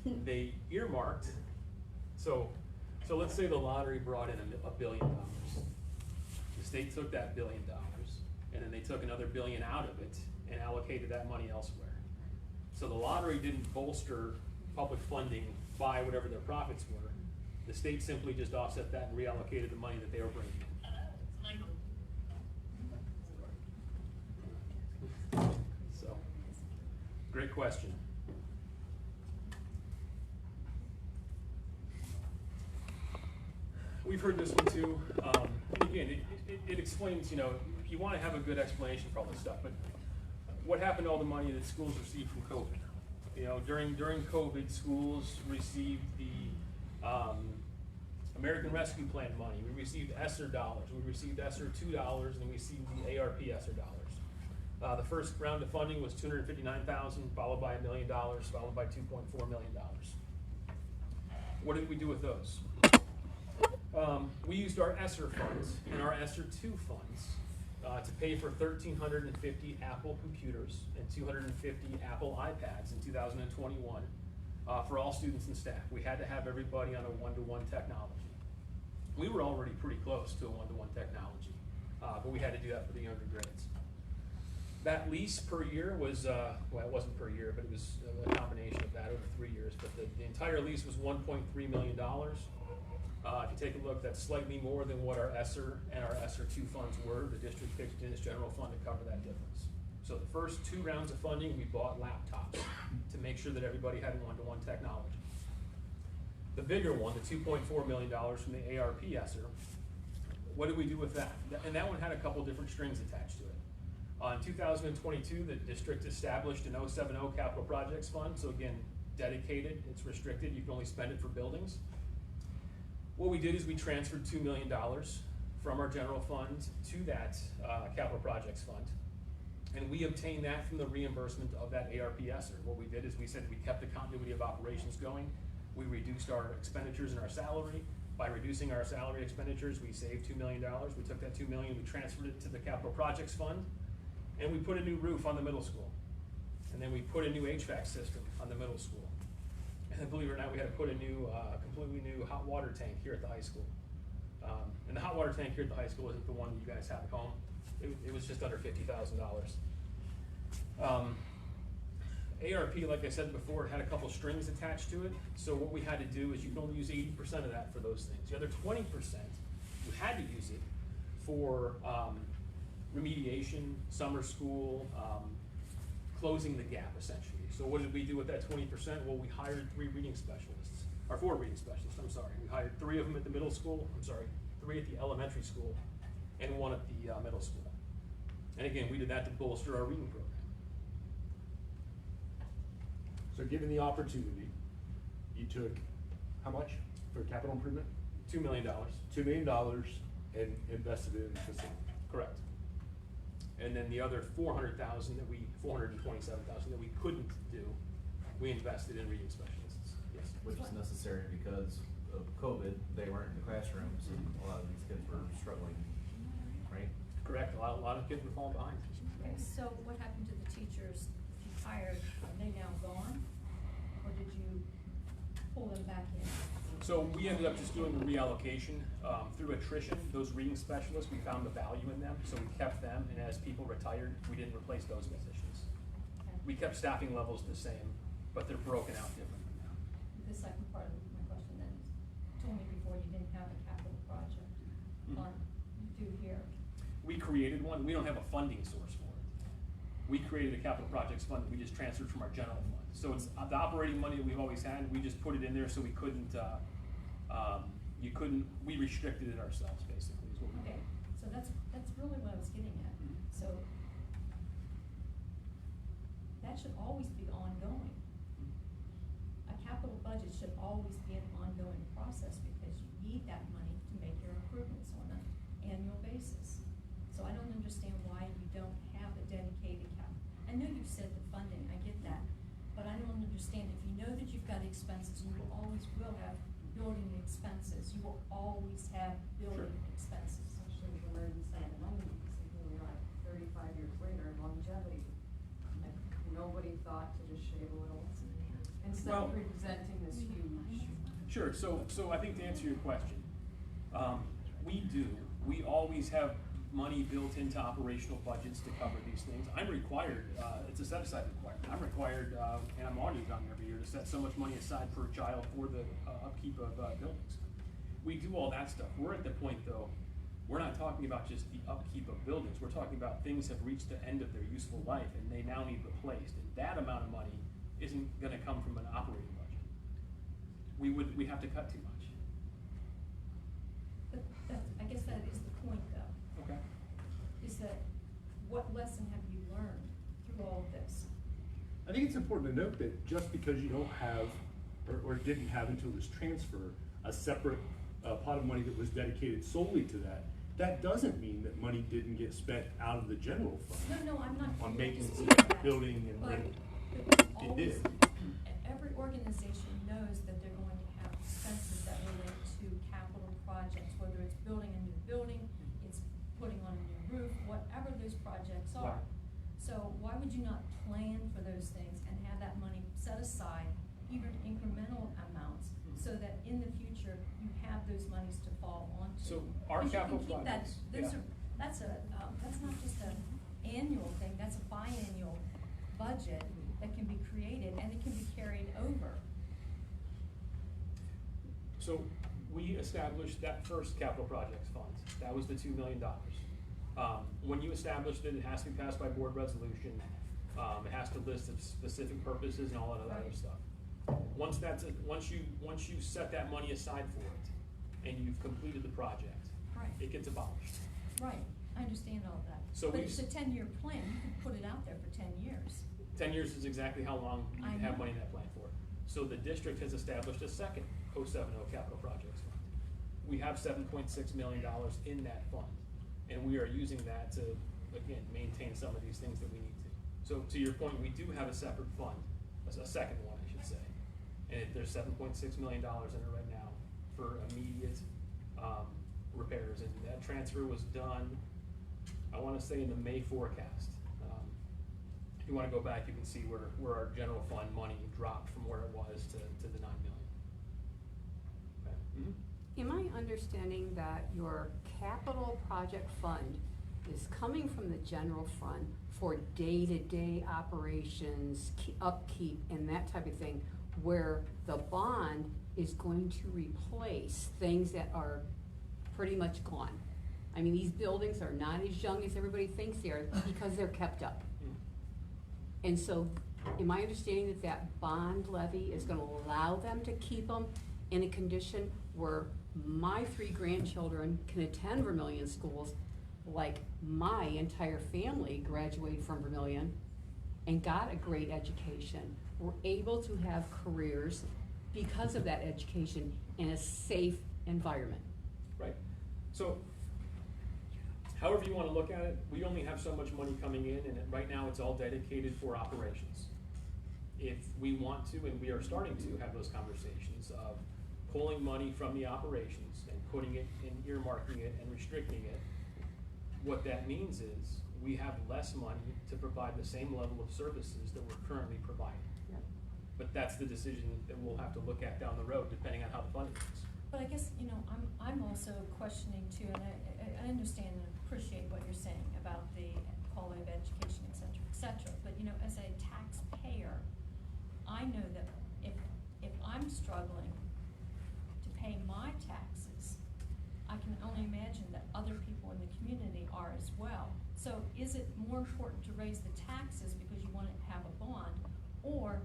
[SPEAKER 8] Yeah.
[SPEAKER 2] They earmarked, so let's say the lottery brought in $1 billion. The state took that $1 billion, and then they took another $1 billion out of it and allocated that money elsewhere. So the lottery didn't bolster public funding by whatever their profits were. The state simply just offset that and reallocated the money that they were bringing in. So, great question. We've heard this one too. Again, it explains, you know, you want to have a good explanation for all this stuff, but what happened to all the money that schools received from COVID? You know, during COVID, schools received the American Rescue Plan money. We received ESSER dollars. We received ESSER $2, and we received the ARP ESSER dollars. The first round of funding was $259,000, followed by $1 million, followed by $2.4 million. What did we do with those? We used our ESSER funds and our ESSER 2 funds to pay for 1,350 Apple computers and 250 Apple iPads in 2021 for all students and staff. We had to have everybody on a one-to-one technology. We were already pretty close to a one-to-one technology, but we had to do that for the younger grades. That lease per year was, well, it wasn't per year, but it was a combination of that over 3 years, but the entire lease was $1.3 million. If you take a look, that's slightly more than what our ESSER and our ESSER 2 funds were. The district pitched in its general fund to cover that difference. So the first 2 rounds of funding, we bought laptops to make sure that everybody had one-to-one technology. The bigger one, the $2.4 million from the ARP ESSER, what did we do with that? And that one had a couple different strings attached to it. In 2022, the district established an 070 capital projects fund. So again, dedicated, it's restricted, you can only spend it for buildings. What we did is we transferred $2 million from our general fund to that capital projects fund. And we obtained that from the reimbursement of that ARP ESSER. What we did is we said we kept the continuity of operations going. We reduced our expenditures and our salary. By reducing our salary expenditures, we saved $2 million. We took that $2 million, we transferred it to the capital projects fund, and we put a new roof on the middle school. And then we put a new HVAC system on the middle school. And then, believe it or not, we had to put a new, completely new hot water tank here at the high school. And the hot water tank here at the high school isn't the one you guys have at home. It was just under $50,000. ARP, like I said before, it had a couple strings attached to it. So what we had to do is you can only use 80% of that for those things. The other 20%, you had to use it for remediation, summer school, closing the gap, essentially. So what did we do with that 20%? Well, we hired 4 reading specialists, I'm sorry. We hired 3 of them at the middle school, 3 at the elementary school, and 1 at the middle school. And again, we did that to bolster our reading program.
[SPEAKER 9] So given the opportunity, you took how much for capital improvement?
[SPEAKER 2] $2 million.
[SPEAKER 9] $2 million and invested it in the facility.
[SPEAKER 2] Correct. And then the other $427,000 that we couldn't do, we invested in reading specialists. Yes.
[SPEAKER 4] Which is necessary because of COVID, they weren't in the classrooms and a lot of these kids were struggling, right?
[SPEAKER 2] Correct. A lot of kids were falling behind.
[SPEAKER 3] Okay, so what happened to the teachers you hired? Are they now gone? Or did you pull them back in?
[SPEAKER 2] So we ended up just doing the reallocation through attrition. Those reading specialists, we found the value in them, so we kept them, and as people retired, we didn't replace those positions.
[SPEAKER 3] Okay.
[SPEAKER 2] We kept staffing levels the same, but they're broken out differently now.
[SPEAKER 3] The second part of my question then is, you told me before you didn't have a capital project fund. You do here.
[SPEAKER 2] We created one. We don't have a funding source for it. We created a capital projects fund that we just transferred from our general fund. So it's the operating money that we've always had. We just put it in there so we couldn't, we restricted it ourselves, basically, is what we did.
[SPEAKER 3] Okay, so that's really what I was getting at. So that should always be ongoing. A capital budget should always be an ongoing process because you need that money to make your improvements on an annual basis. So I don't understand why you don't have a dedicated capital. I know you said the funding, I get that, but I don't understand. If you know that you've got expenses, and you always will have building expenses, you will always have building expenses.
[SPEAKER 7] Especially when we're in the 90s, and we're like 35 years later, longevity. Like, nobody thought to just shave a little instead of presenting this huge.
[SPEAKER 2] Sure, so I think to answer your question, we always have money built into operational budgets to cover these things. I'm required, it's a set-aside requirement. I'm required, and I'm audited on every year to set so much money aside per child for the upkeep of buildings. We do all that stuff. We're at the point, though, we're not talking about just the upkeep of buildings. We're talking about things have reached the end of their useful life and they now need replaced. And that amount of money isn't gonna come from an operating budget. We have to cut too much.
[SPEAKER 3] But I guess that is the point, though.
[SPEAKER 2] Okay.
[SPEAKER 3] Is that what lesson have you learned through all of this?
[SPEAKER 9] I think it's important to note that just because you don't have, or didn't have until this transfer, a separate pot of money that was dedicated solely to that, that doesn't mean that money didn't get spent out of the general fund.
[SPEAKER 3] No, I'm not.
[SPEAKER 9] On making
[SPEAKER 3] disputing that,
[SPEAKER 9] building and
[SPEAKER 3] but
[SPEAKER 9] rent.
[SPEAKER 3] it
[SPEAKER 9] It did.
[SPEAKER 3] Every organization knows that they're going to have expenses that relate to capital projects aside even incremental amounts, so that in the future, you have those monies to fall onto.
[SPEAKER 2] So our
[SPEAKER 3] 'Cause you can
[SPEAKER 2] capital
[SPEAKER 3] keep that-
[SPEAKER 2] projects,
[SPEAKER 3] those
[SPEAKER 2] yeah.
[SPEAKER 3] are, that's not just an annual thing, that's a biannual budget that can be created, and it can be carried over.
[SPEAKER 2] So we established that first capital projects fund, that was the $2 million. When you established it, it has to be passed by board resolution, it has to list the specific purposes and all that other
[SPEAKER 3] Right.
[SPEAKER 2] stuff. Once you set that money aside for it, and you've completed the project,
[SPEAKER 3] Right.
[SPEAKER 2] it gets abolished.
[SPEAKER 3] Right, I understand all that.
[SPEAKER 2] So
[SPEAKER 3] But
[SPEAKER 2] we
[SPEAKER 3] it's a 10-year plan, you can put it out there for 10 years.
[SPEAKER 2] 10 years is exactly how long you
[SPEAKER 3] I
[SPEAKER 2] have
[SPEAKER 3] know.
[SPEAKER 2] money in that plan for. So the district has established a second 070 capital projects fund. We have $7.6 million in that fund, and we are using that to, again, maintain some of these things that we need to. So to your point, we do have a separate fund, a second one, I should say. And there's $7.6 million in it right now for immediate repairs, and that transfer was done, I wanna say, in the May forecast. If you wanna go back, you can see where our general fund money dropped from where it was to the 9 million. Okay.
[SPEAKER 10] Am I understanding that your capital project fund is coming from the general fund for day-to-day operations, upkeep, and that type of thing, where the bond is going to replace things that are pretty much gone? I mean, these buildings are not as young as everybody thinks they are because they're kept up. And so, am I understanding that that bond levy is gonna allow them to keep them in a condition where my 3 grandchildren can attend Vermilion schools, like my entire family graduated from Vermilion and got a great education, were able to have careers because of that education in a safe environment?
[SPEAKER 2] Right, so, however you wanna look at it, we only have so much money coming in, and right now it's all dedicated for operations. If we want to, and we are starting to have those conversations of pulling money from the operations and putting it and earmarking it and restricting it, what that means is we have less money to provide the same level of services that we're currently providing.
[SPEAKER 10] Yep.
[SPEAKER 2] But that's the decision that we'll have to look at down the road, depending on how the funding is.
[SPEAKER 3] But I guess, I'm also questioning too, and I understand and appreciate what you're saying about the quality of education, et cetera, but as a taxpayer, I know that if I'm struggling to pay my taxes, I can only imagine that other people in the community are as well. So is it more important to raise the taxes because you want to have a bond, or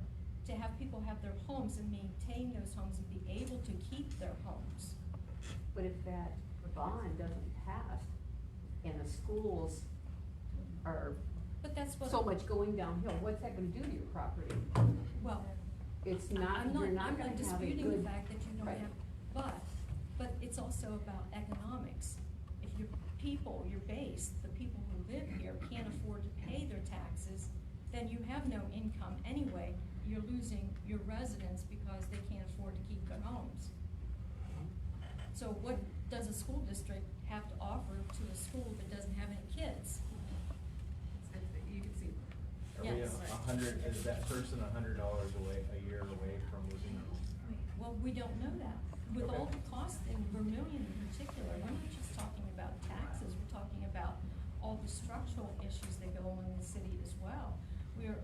[SPEAKER 3] to have people have their homes and maintain those homes and be able to keep their homes?
[SPEAKER 10] But if that bond doesn't pass and the schools are
[SPEAKER 3] But that's what.
[SPEAKER 10] so much going downhill, what's that gonna do to your property?
[SPEAKER 3] Well,
[SPEAKER 10] It's not, you're not
[SPEAKER 3] I'm
[SPEAKER 10] gonna
[SPEAKER 3] not
[SPEAKER 10] have a
[SPEAKER 3] disputing
[SPEAKER 10] good.
[SPEAKER 3] the fact that you don't
[SPEAKER 10] Right.
[SPEAKER 3] have, but it's also about economics. If your people, your base, the people who live here can't afford to pay their taxes, then you have no income anyway. You're losing your residents because they can't afford to keep their homes. So what does a school district have to offer to a school that doesn't have any kids?
[SPEAKER 5] You can see.
[SPEAKER 11] Are we
[SPEAKER 3] Yes.
[SPEAKER 11] is that person $100 away, a year away from losing?
[SPEAKER 3] Well, we don't know that. With all the costs in Vermilion in particular, we're not just talking about taxes, we're talking about all the structural issues that go on in the city as well. We're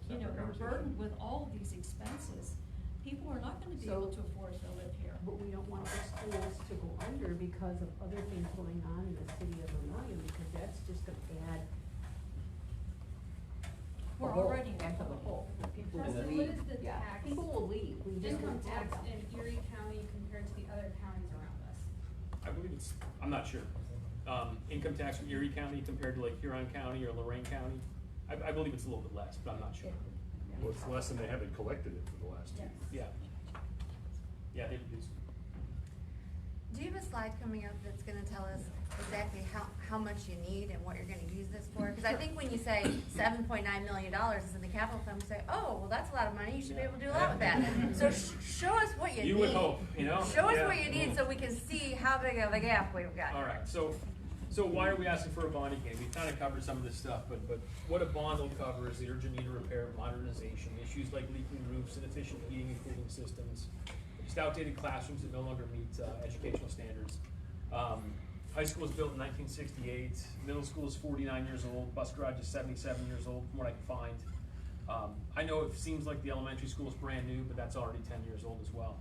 [SPEAKER 11] separate conversation.
[SPEAKER 3] burdened with all of these expenses. People are not gonna be able to afford to live here.
[SPEAKER 10] But we don't want the schools to go under because of other things going on in the city of Vermilion, because that's just gonna add.
[SPEAKER 3] We're
[SPEAKER 10] a hole
[SPEAKER 3] already in a
[SPEAKER 10] into the
[SPEAKER 3] hole.
[SPEAKER 10] hole. People
[SPEAKER 5] Justin,
[SPEAKER 10] will
[SPEAKER 5] what
[SPEAKER 10] leave.
[SPEAKER 5] is the
[SPEAKER 10] Yeah,
[SPEAKER 5] tax-
[SPEAKER 10] people will leave, we just
[SPEAKER 5] Income
[SPEAKER 10] don't have
[SPEAKER 5] tax
[SPEAKER 10] them.
[SPEAKER 5] in Erie County compared to the other counties around us.
[SPEAKER 2] I believe I'm not sure. Income tax from Erie County compared to like Huron County or Lorraine County, I believe it's a little bit less, but I'm not sure.
[SPEAKER 9] Well, it's less than they haven't collected it for the last 2 years.
[SPEAKER 2] Yeah. Yeah, they reduced.
[SPEAKER 12] Do you have a slide coming up that's gonna tell us exactly how much you need and what you're gonna use this for? Cause I think when you say $7.9 million is in the capital fund, we say, oh, well, that's a lot of money, you should be able to do a lot with that. So show us what you need.
[SPEAKER 2] You would hope,
[SPEAKER 12] Show us
[SPEAKER 2] Yeah.
[SPEAKER 12] what you need so we can see how big of a gap we've got.
[SPEAKER 2] All right, so So why are we asking for a bond again? We've kind of covered some of this stuff, but what a bond will cover is the urgent need of repair, modernization, issues like leaking roofs, inefficient heating and cooling systems, just outdated classrooms that no longer meet educational standards. High school was built in 1968, middle school is 49 years old, bus garage is 77 years old, from what I can find. I know it seems like the elementary school is brand new, but that's already 10 years old as well.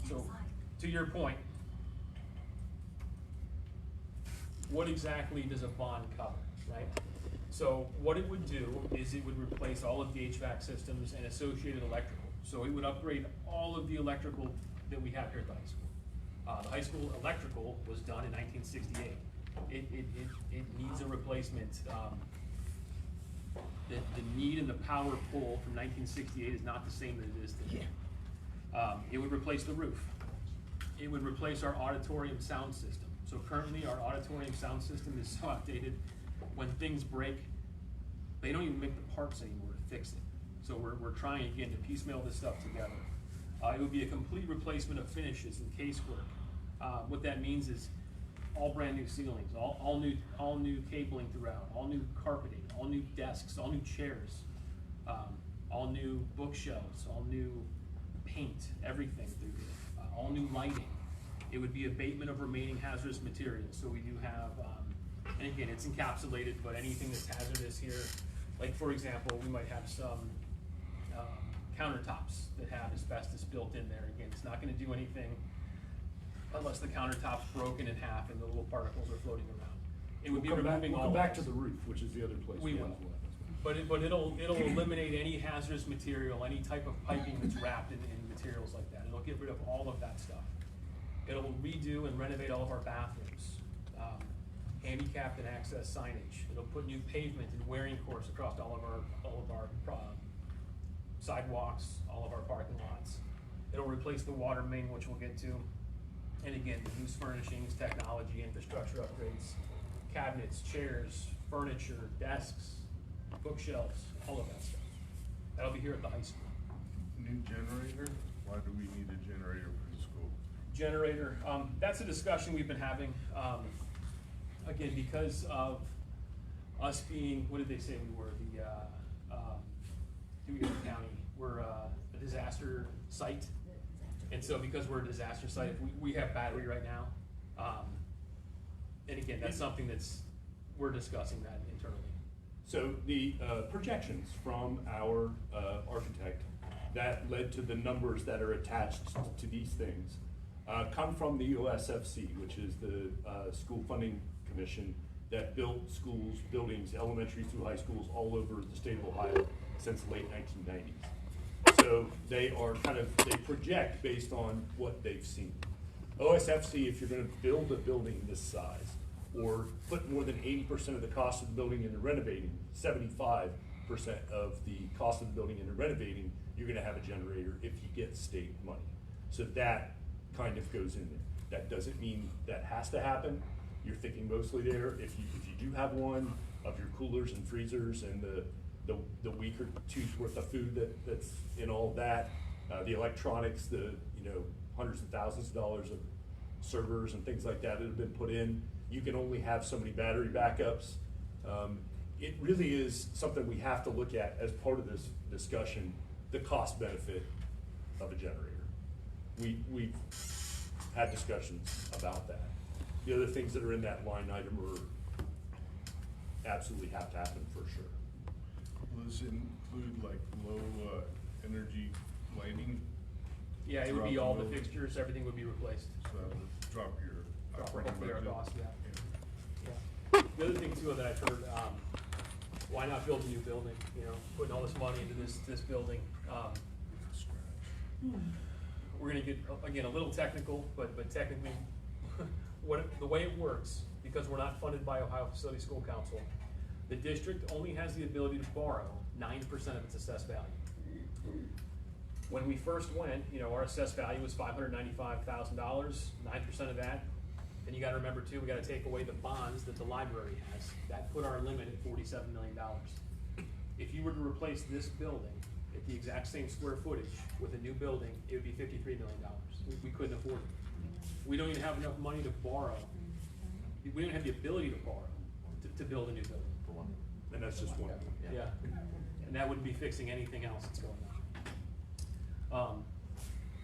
[SPEAKER 2] So, to your point, what exactly does a bond cover, right? So what it would do is it would replace all of the HVAC systems and associated electrical. So it would upgrade all of the electrical that we have here at the high school. The high school electrical was done in 1968. It needs a replacement. The need and the power pull from 1968 is not the same that it is today. It would replace the roof. It would replace our auditorium sound system. So currently our auditorium sound system is so outdated, when things break, they don't even make the parts anymore to fix it. So we're trying again to piecemeal this stuff together. It would be a complete replacement of finishes and casework. What that means is all brand new ceilings, all new cabling throughout, all new carpeting, all new desks, all new chairs, all new bookshelves, all new paint, everything through here, all new lighting. It would be abatement of remaining hazardous materials. So we do have, and again, it's encapsulated, but anything that's hazardous here, like for example, we might have some countertops that have asbestos built in there. Again, it's not gonna do anything unless the countertop's broken in half and the little particles are floating around. It would be removing all.
[SPEAKER 9] We'll come back to
[SPEAKER 2] those.
[SPEAKER 9] the roof, which is the other place.
[SPEAKER 2] We will. But it'll eliminate any hazardous material, any type of piping that's wrapped in materials like that. It'll get rid of all of that stuff. It'll redo and renovate all of our bathrooms, handicapped and access signage. It'll put new pavement and wearing course across all of our sidewalks, all of our parking lots. It'll replace the water main, which we'll get to. And again, the use furnishings, technology, infrastructure upgrades, cabinets, chairs, furniture, desks, bookshelves, all of that stuff. That'll be here at the high school.
[SPEAKER 13] New generator? Why do we need a generator for the school?
[SPEAKER 2] Generator, that's a discussion we've been having. Again, because of us being, what did they say we were? Dewey County, we're a disaster site. And so because we're a disaster site, we have battery right now. And again, that's something we're discussing that internally.
[SPEAKER 9] So the projections from our architect that led to the numbers that are attached to these things come from the OSFC, which is the School Funding Commission that built schools, buildings, elementary through high schools all over the state of Ohio since the late 1990s. So they project based on what they've seen. OSFC, if you're gonna build a building this size, or put more than 80% of the cost of the building into renovating, 75% of the cost of the building into renovating, you're gonna have a generator if you get state money. So that kind of goes in there. That doesn't mean that has to happen. You're thinking mostly there. If you do have one of your coolers and freezers and the week or two's worth of food that's in all that, the electronics, the hundreds of thousands of dollars of servers and things like that have been put in, you can only have so many battery backups. It really is something we have to look at as part of this discussion, the cost benefit of a generator. We've had discussions about that. The other things that are in that line item are absolutely have to happen for sure.
[SPEAKER 13] Will this include like low energy lighting?
[SPEAKER 2] Yeah, it would be all the fixtures, everything would be replaced.
[SPEAKER 13] So that would drop your
[SPEAKER 2] Hopefully our
[SPEAKER 13] budget.
[SPEAKER 2] cost, yeah. The other thing too that I've heard, why not build a new building, putting all this money into this building. We're gonna get, again, a little technical, but technically, the way it works, because we're not funded by Ohio Facility School Council, the district only has the ability to borrow 9% of its assessed value. When we first went, our assessed value was $595,000, 9% of that. And you gotta remember too, we gotta take away the bonds that the library has. That put our limit at $47 million. If you were to replace this building at the exact same square footage with a new building, it would be $53 million. We couldn't afford it. We don't even have enough money to borrow. We don't have the ability to borrow to build a new building.
[SPEAKER 4] For one.
[SPEAKER 1] And that's just one.
[SPEAKER 2] Yeah, and that wouldn't be fixing anything else that's going on.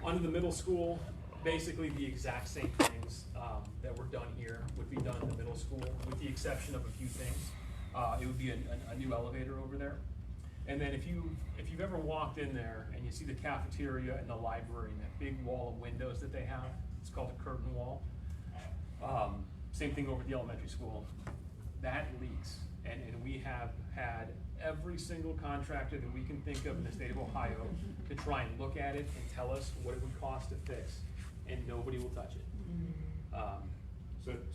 [SPEAKER 2] Under the middle school, basically the exact same things that were done here would be done in the middle school, with the exception of a few things. It would be a new elevator over there. And then if you've ever walked in there and you see the cafeteria and the library and that big wall of windows that they have, it's called a curtain wall. Same thing over at the elementary school. That leaks, and we have had every single contractor that we can think of in the state of Ohio to try and look at it and tell us what it would cost to fix, and nobody will touch it.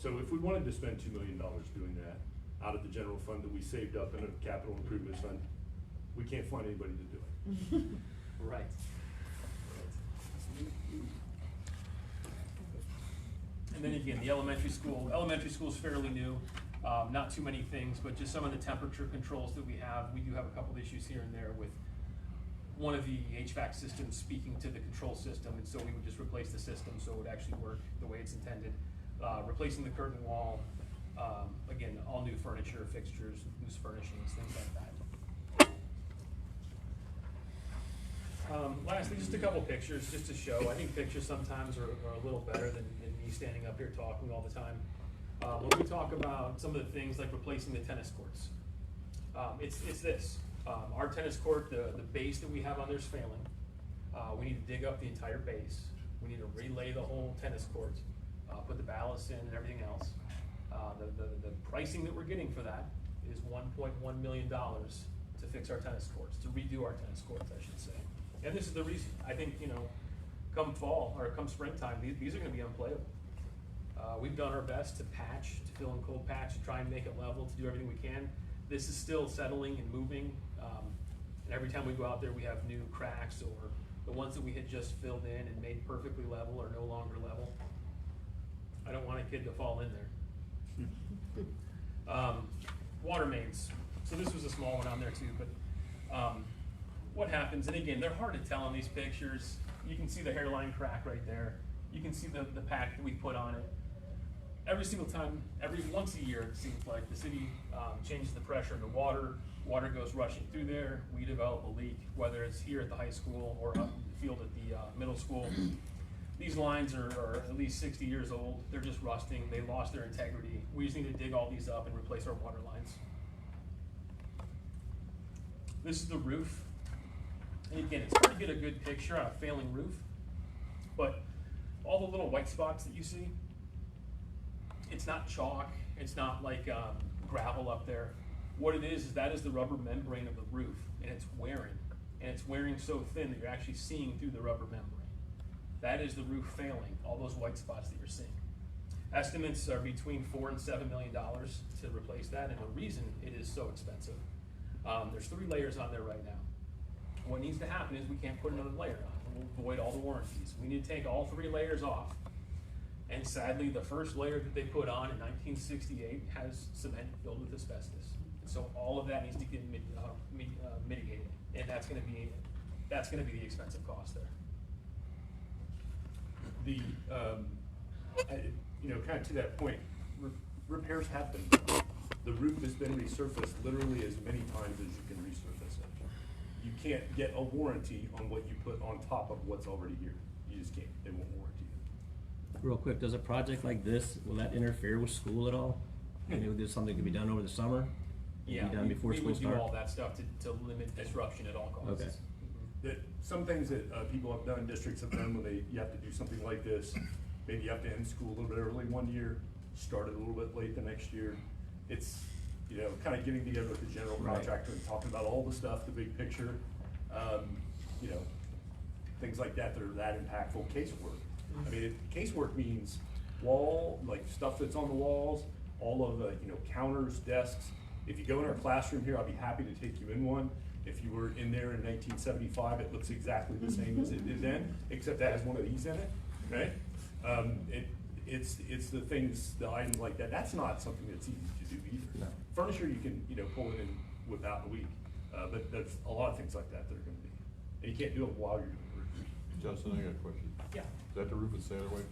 [SPEAKER 1] So if we wanted to spend $2 million doing that out of the general fund that we saved up in a capital improvements fund, we can't find anybody to do it.
[SPEAKER 2] Right. And then again, the elementary school is fairly new. Not too many things, but just some of the temperature controls that we have. We do have a couple of issues here and there with one of the HVAC systems speaking to the control system, and so we would just replace the system so it would actually work the way it's intended. Replacing the curtain wall, again, all new furniture, fixtures, loose furnishings, things like that. Lastly, just a couple pictures just to show. I think pictures sometimes are a little better than me standing up here talking all the time. When we talk about some of the things like replacing the tennis courts, it's this. Our tennis court, the base that we have on there is failing. We need to dig up the entire base. We need to relay the whole tennis court, put the ballast in and everything else. The pricing that we're getting for that is $1.1 million to fix our tennis courts, to redo our tennis courts, I should say. And this is the reason. I think, come fall or come springtime, these are gonna be unplayable. We've done our best to patch, to fill in cold patch, to try and make it level, to do everything we can. This is still settling and moving, and every time we go out there, we have new cracks, or the ones that we had just filled in and made perfectly level are no longer level. I don't want a kid to fall in there. Water mains. So this was a small one on there too, but what happens, and again, they're hard to tell in these pictures. You can see the hairline crack right there. You can see the pack that we put on it. Every single time, once a year, it seems like, the city changes the pressure in the water. Water goes rushing through there. We develop a leak, whether it's here at the high school or up in the field at the middle school. These lines are at least 60 years old. They're just rusting. They lost their integrity. We just need to dig all these up and replace our water lines. This is the roof. And again, it's hard to get a good picture on a failing roof, but all the little white spots that you see, it's not chalk, it's not like gravel up there. What it is that is the rubber membrane of the roof, and it's wearing so thin that you're actually seeing through the rubber membrane. That is the roof failing, all those white spots that you're seeing. Estimates are between $4 and $7 million to replace that, and the reason it is so expensive, there's 3 layers on there right now. What needs to happen is we can't put another layer on. We'll void all the warranties. We need to take all 3 layers off. And sadly, the first layer that they put on in 1968 has cement filled with asbestos. And so all of that needs to get mitigated, and that's going to be the expensive cost there.
[SPEAKER 1] The kind of to that point, repairs have been done. The roof has been resurfaced literally as many times as you can resurface it. You can't get a warranty on what you put on top of what's already here. You just can't. They won't warranty it.
[SPEAKER 14] Real quick, does a project like this, will that interfere with school at all? Maybe this something could be done over the summer?
[SPEAKER 2] Yeah,
[SPEAKER 14] be done before
[SPEAKER 2] we
[SPEAKER 14] school
[SPEAKER 2] would do
[SPEAKER 14] start?
[SPEAKER 2] all that stuff to limit disruption at all costs.
[SPEAKER 14] Okay.
[SPEAKER 1] That some things that people have done, districts have done when you have to do something like this, maybe you have to end school a little bit early one year, start it a little bit late the next year. It's, kind of getting together with the general contractor and talking about all the stuff, the big picture, things like that are that impactful. Casework. I mean, casework means stuff that's on the walls, all of the, counters, desks. If you go in our classroom here, I'll be happy to take you in one. If you were in there in 1975, it looks exactly the same as it did then, except that has one of these in it, right? It's the things, the items like that. That's not something that's easy to do either.
[SPEAKER 14] No.
[SPEAKER 1] Furniture you can, pull it and whip out in a week, but there's a lot of things like that that are going to be, and you can't do it while you're doing the roof.
[SPEAKER 13] Justin, I got a question.
[SPEAKER 2] Yeah.
[SPEAKER 13] Is that the roof at Sailorway?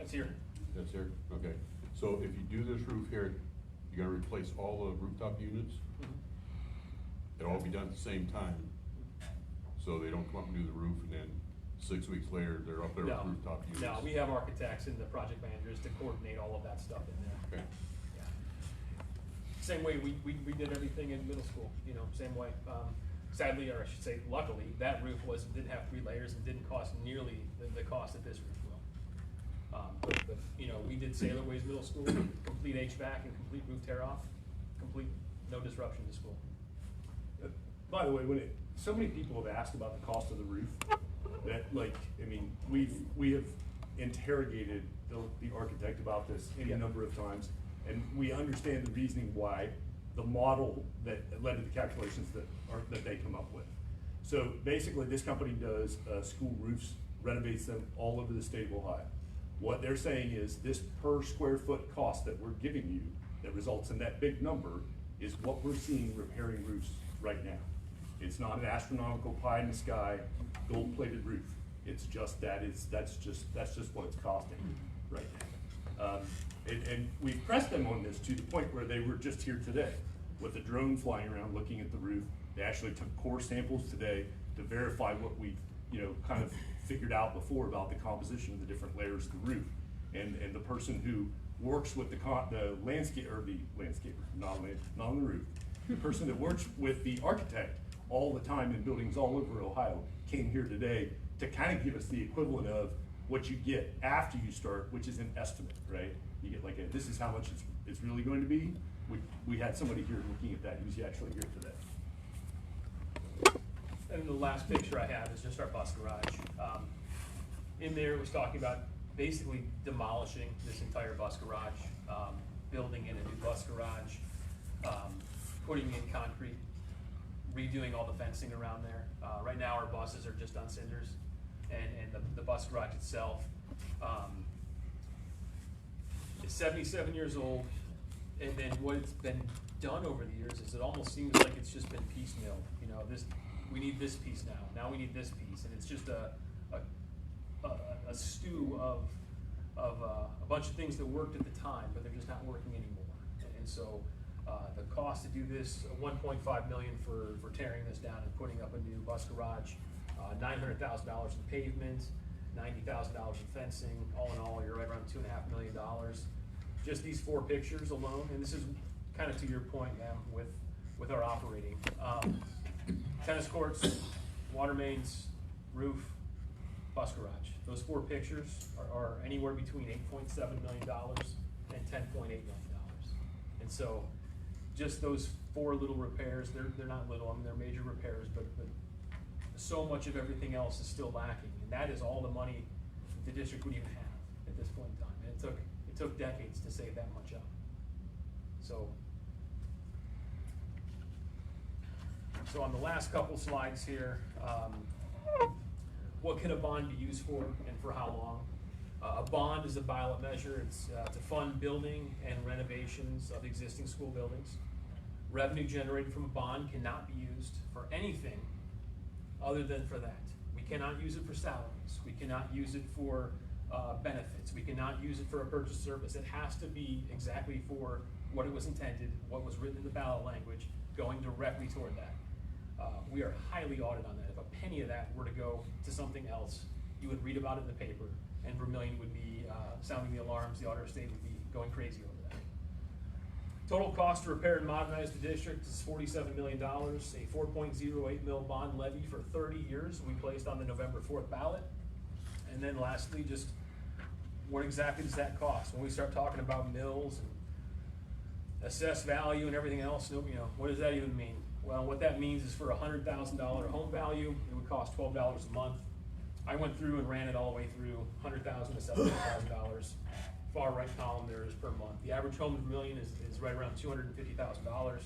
[SPEAKER 2] That's here.
[SPEAKER 15] That's here, okay. So if you do this roof here, you're gonna replace all the rooftop units? It'll all be done at the same time, so they don't come up and do the roof and then 6 weeks later, they're up there with
[SPEAKER 2] No,
[SPEAKER 15] rooftop units?
[SPEAKER 2] no, we have architects and the project managers to coordinate all of that stuff in there.
[SPEAKER 15] Okay.
[SPEAKER 2] Yeah. Same way we did everything in middle school, you know, same way. Sadly, or I should say luckily, that roof didn't have 3 layers and didn't cost nearly the cost that this roof will. But, you know, we did Sailor Ways Middle School, complete HVAC and complete roof tear off, complete, no disruption to school.
[SPEAKER 1] By the way, so many people have asked about the cost of the roof, that like, I mean, we have interrogated the architect about this any number of times, and we understand the reasoning why, the model that led to the calculations that they come up with. So basically, this company does school roofs, renovates them all over the state of Ohio. What they're saying is this per square foot cost that we're giving you, that results in that big number, is what we're seeing repairing roofs right now. It's not an astronomical pie in the sky, gold plated roof. It's just that's just what it's costing right now. And we pressed them on this to the point where they were just here today with a drone flying around looking at the roof. They actually took core samples today to verify what we, kind of figured out before about the composition of the different layers of the roof. And the person who works with the landscaper, not on the roof, the person that works with the architect all the time in buildings all over Ohio came here today to kind of give us the equivalent of what you get after you start, which is an estimate, right? You get like this is how much it's really going to be. We had somebody here looking at that who's actually here today.
[SPEAKER 2] And the last picture I have is just our bus garage. In there, it was talking about basically demolishing this entire bus garage, building in a new bus garage, putting in concrete, redoing all the fencing around there. Right now, our buses are just on cinders, and the bus garage itself is 77 years old. And then what's been done over the years is it almost seems like it's just been piecemeal. We need this piece now. Now we need this piece, and it's just a stew of a bunch of things that worked at the time, but they're just not working anymore. And so the cost to do this, $1.5 million for tearing this down and putting up a new bus garage, $900,000 in pavement, $90,000 in fencing. All in all, you're right around $2.5 million. Just these 4 pictures alone, and this is kind of to your point, ma'am, with our operating. Tennis courts, water mains, roof, bus garage. Those 4 pictures are anywhere between $8.7 million and $10.8 million. And so just those 4 little repairs, they're not little, I mean, they're major repairs, but so much of everything else is still lacking. And that is all the money the district would even have at this point in time. And it took decades to save that much up. So on the last couple slides here, what can a bond be used for and for how long? A bond is a ballot measure. It's to fund building and renovations of existing school buildings. Revenue generated from a bond cannot be used for anything other than for that. We cannot use it for salaries. We cannot use it for benefits. We cannot use it for a purchase service. It has to be exactly for what it was intended, what was written in the ballot language, going directly toward that. We are highly audited on that. If a penny of that were to go to something else, you would read about it in the paper, and Vermilion would be sounding the alarms, the auditor state would be going crazy over that. Total cost to repair and modernize the district is $47 million. A 4.08 mil bond levy for 30 years we placed on the November 4th ballot. And then lastly, just what exactly does that cost? When we start talking about mills and assessed value and everything else, what does that even mean? Well, what that means is for a $100,000 home value, it would cost $12 a month. I went through and ran it all the way through, $100,000 to $700,000. Far right column there is per month. The average home in Vermilion is right around $250,000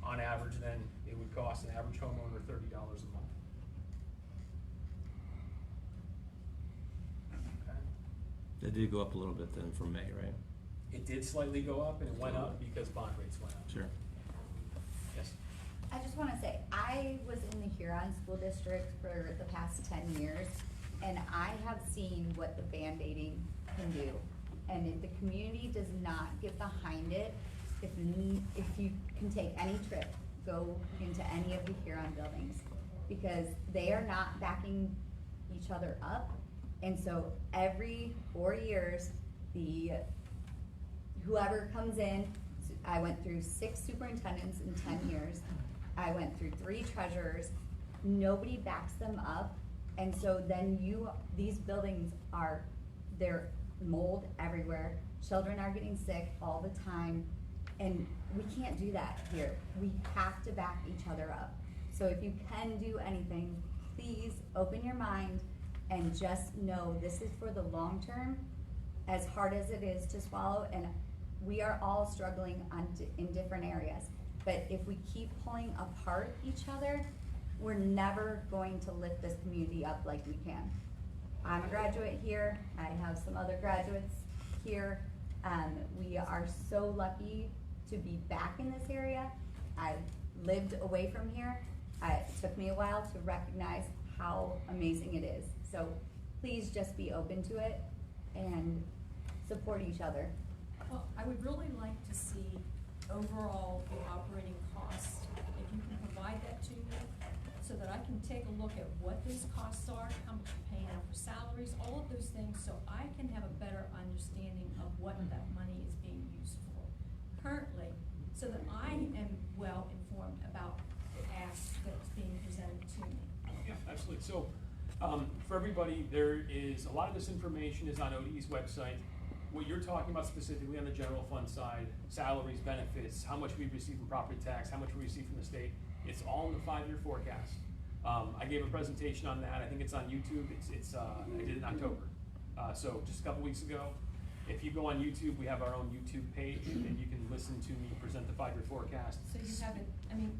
[SPEAKER 2] on average. Then it would cost an average homeowner $30 a month. Okay.
[SPEAKER 14] That did go up a little bit then from May, right?
[SPEAKER 2] It did slightly go up, and it went up because bond rates went up.
[SPEAKER 14] Sure.
[SPEAKER 2] Yes.
[SPEAKER 16] I just want to say, I was in the Huron School District for the past 10 years, and I have seen what the Band-Aiding can do. And if the community does not get behind it, if you can take any trip, go into any of the Huron buildings, because they are not backing each other up. And so every 4 years, whoever comes in, I went through 6 superintendents in 10 years. I went through 3 treasurers. Nobody backs them up. And so then these buildings they're mold everywhere. Children are getting sick all the time. And we can't do that here. We have to back each other up. So if you can do anything, please open your mind and just know this is for the long term, as hard as it is to swallow. And we are all struggling in different areas. But if we keep pulling apart each other, we're never going to lift this community up like we can. I'm a graduate here. I have some other graduates here. We are so lucky to be back in this area. I lived away from here. It took me a while to recognize how amazing it is. So please just be open to it and support each other.
[SPEAKER 3] Well, I would really like to see overall the operating costs, if you can provide that to me, so that I can take a look at what those costs are, how much you're paying out for salaries, all of those things, so I can have a better understanding of what that money is being used for currently, so that I am well informed about the ask that's being presented to me.
[SPEAKER 2] Yeah, absolutely. So, for everybody, there is, a lot of this information is on ODE's website. What you're talking about specifically on the general fund side, salaries, benefits, how much we receive from property tax, how much we receive from the state, it's all in the 5-year forecast. I gave a presentation on that. I think it's on YouTube. I did it in October. So just a couple weeks ago. If you go on YouTube, we have our own YouTube page, and you can listen to me present the 5-year forecast.
[SPEAKER 3] So you have it, I mean.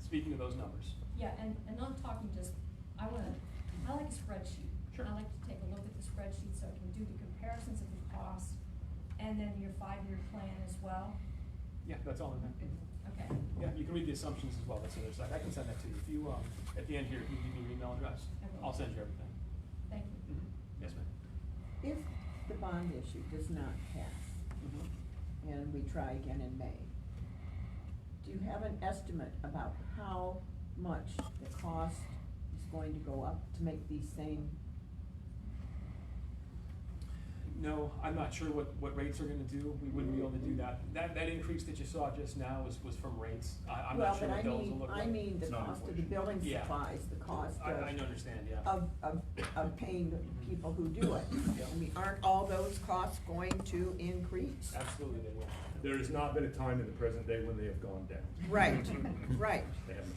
[SPEAKER 2] Speaking of those numbers.
[SPEAKER 3] Yeah, and not talking just, I like a spreadsheet.
[SPEAKER 2] Sure.
[SPEAKER 3] I like to take a look at the spreadsheet so I can do the comparisons of the costs, and then your 5-year plan as well.
[SPEAKER 2] Yeah, that's all in there.
[SPEAKER 3] Okay.
[SPEAKER 2] Yeah, you can read the assumptions as well, that's the other side. I can send that to you. If you, at the end here, if you give me your email address,
[SPEAKER 3] I will.
[SPEAKER 2] I'll send you everything.
[SPEAKER 3] Thank you.
[SPEAKER 2] Yes, ma'am.
[SPEAKER 8] If the bond issue does not pass, and we try again in May, do you have an estimate about how much the cost is going to go up to make these same?
[SPEAKER 2] No, I'm not sure what rates are gonna do. We wouldn't be able to do that. That increase that you saw just now was from rates. I'm not sure what those will look like.
[SPEAKER 8] I mean the cost of the building
[SPEAKER 2] Yeah.
[SPEAKER 8] supplies, the cost
[SPEAKER 2] I understand, yeah.
[SPEAKER 8] of paying the people who do it. I mean, aren't all those costs going to increase?
[SPEAKER 2] Absolutely, they will.
[SPEAKER 9] There has not been a time in the present day when they have gone down.
[SPEAKER 8] Right, right.
[SPEAKER 9] They haven't.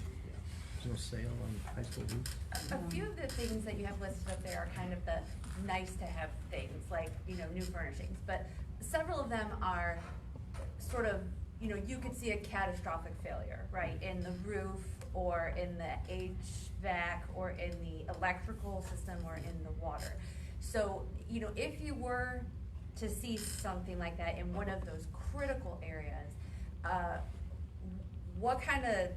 [SPEAKER 14] There's no sale on high school roofs.
[SPEAKER 12] A few of the things that you have listed up there are kind of the nice to have things, like, new furnishings, but several of them are sort of, you could see a catastrophic failure, right, in the roof, or in the HVAC, or in the electrical system, or in the water. So, if you were to see something like that in one of those critical areas, what kind of,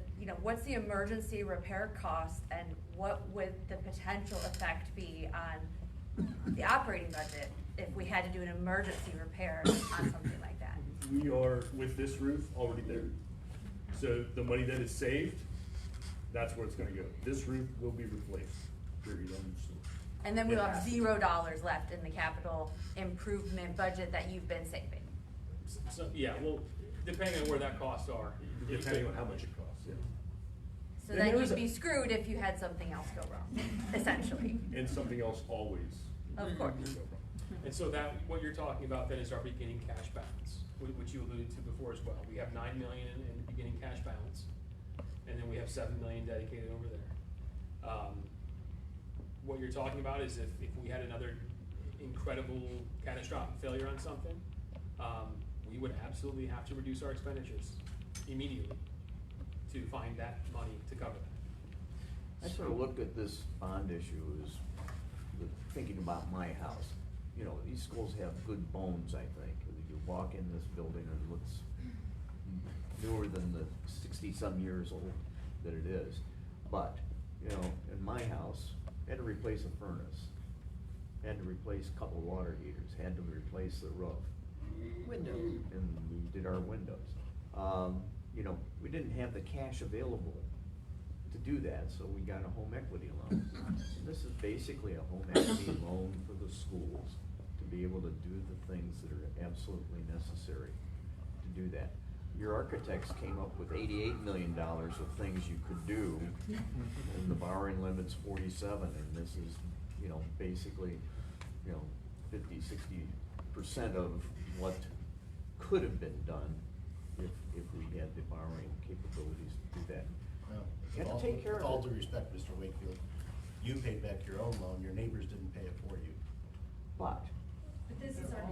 [SPEAKER 12] what's the emergency repair cost, and what would the potential effect be on the operating budget if we had to do an emergency repair on something like that?
[SPEAKER 9] We are, with this roof, already there. So the money that is saved, that's where it's gonna go. This roof will be replaced, period, end of story.
[SPEAKER 12] And then we'll
[SPEAKER 9] It
[SPEAKER 12] have
[SPEAKER 9] has to.
[SPEAKER 12] $0 left in the capital improvement budget that you've been saving.
[SPEAKER 2] So, yeah, well, depending on where that costs are.
[SPEAKER 9] Depending on how much it costs, yeah.
[SPEAKER 12] So
[SPEAKER 9] And
[SPEAKER 12] then
[SPEAKER 9] there is
[SPEAKER 12] you'd
[SPEAKER 9] a-
[SPEAKER 12] be screwed if you had something else go wrong, essentially.
[SPEAKER 9] And something else always.
[SPEAKER 12] Of course.
[SPEAKER 9] will go wrong.
[SPEAKER 2] And so what you're talking about then is our beginning cash balance, which you alluded to before as well. We have $9 million in the beginning cash balance, and then we have $7 million dedicated over there. What you're talking about is if we had another incredible catastrophic failure on something, we would absolutely have to reduce our expenditures immediately to find that money to cover that.
[SPEAKER 4] I sort of looked at this bond issue as thinking about my house. These schools have good bones, I think. You walk in this building and it looks newer than the 60-some years old that it is. But, in my house, I had to replace a furnace. had to replace a couple of water heaters, had to replace the roof.
[SPEAKER 8] Windows.
[SPEAKER 4] And we did our windows. You know, we didn't have the cash available to do that, so we got a home equity loan. This is basically a home equity loan for the schools to be able to do the things that are absolutely necessary to do that. Your architects came up with $88 million of things you could do, and the borrowing limit's 47, and this is, you know, basically, you know, 50–60% of what could have been done if we had the borrowing capabilities to do that.
[SPEAKER 6] Well,
[SPEAKER 4] You have to take care
[SPEAKER 6] with
[SPEAKER 4] of
[SPEAKER 6] all
[SPEAKER 4] it.
[SPEAKER 6] due respect, Mr. Wakefield, you paid back your own loan, your neighbors didn't pay it for you.
[SPEAKER 4] But
[SPEAKER 3] But this is our.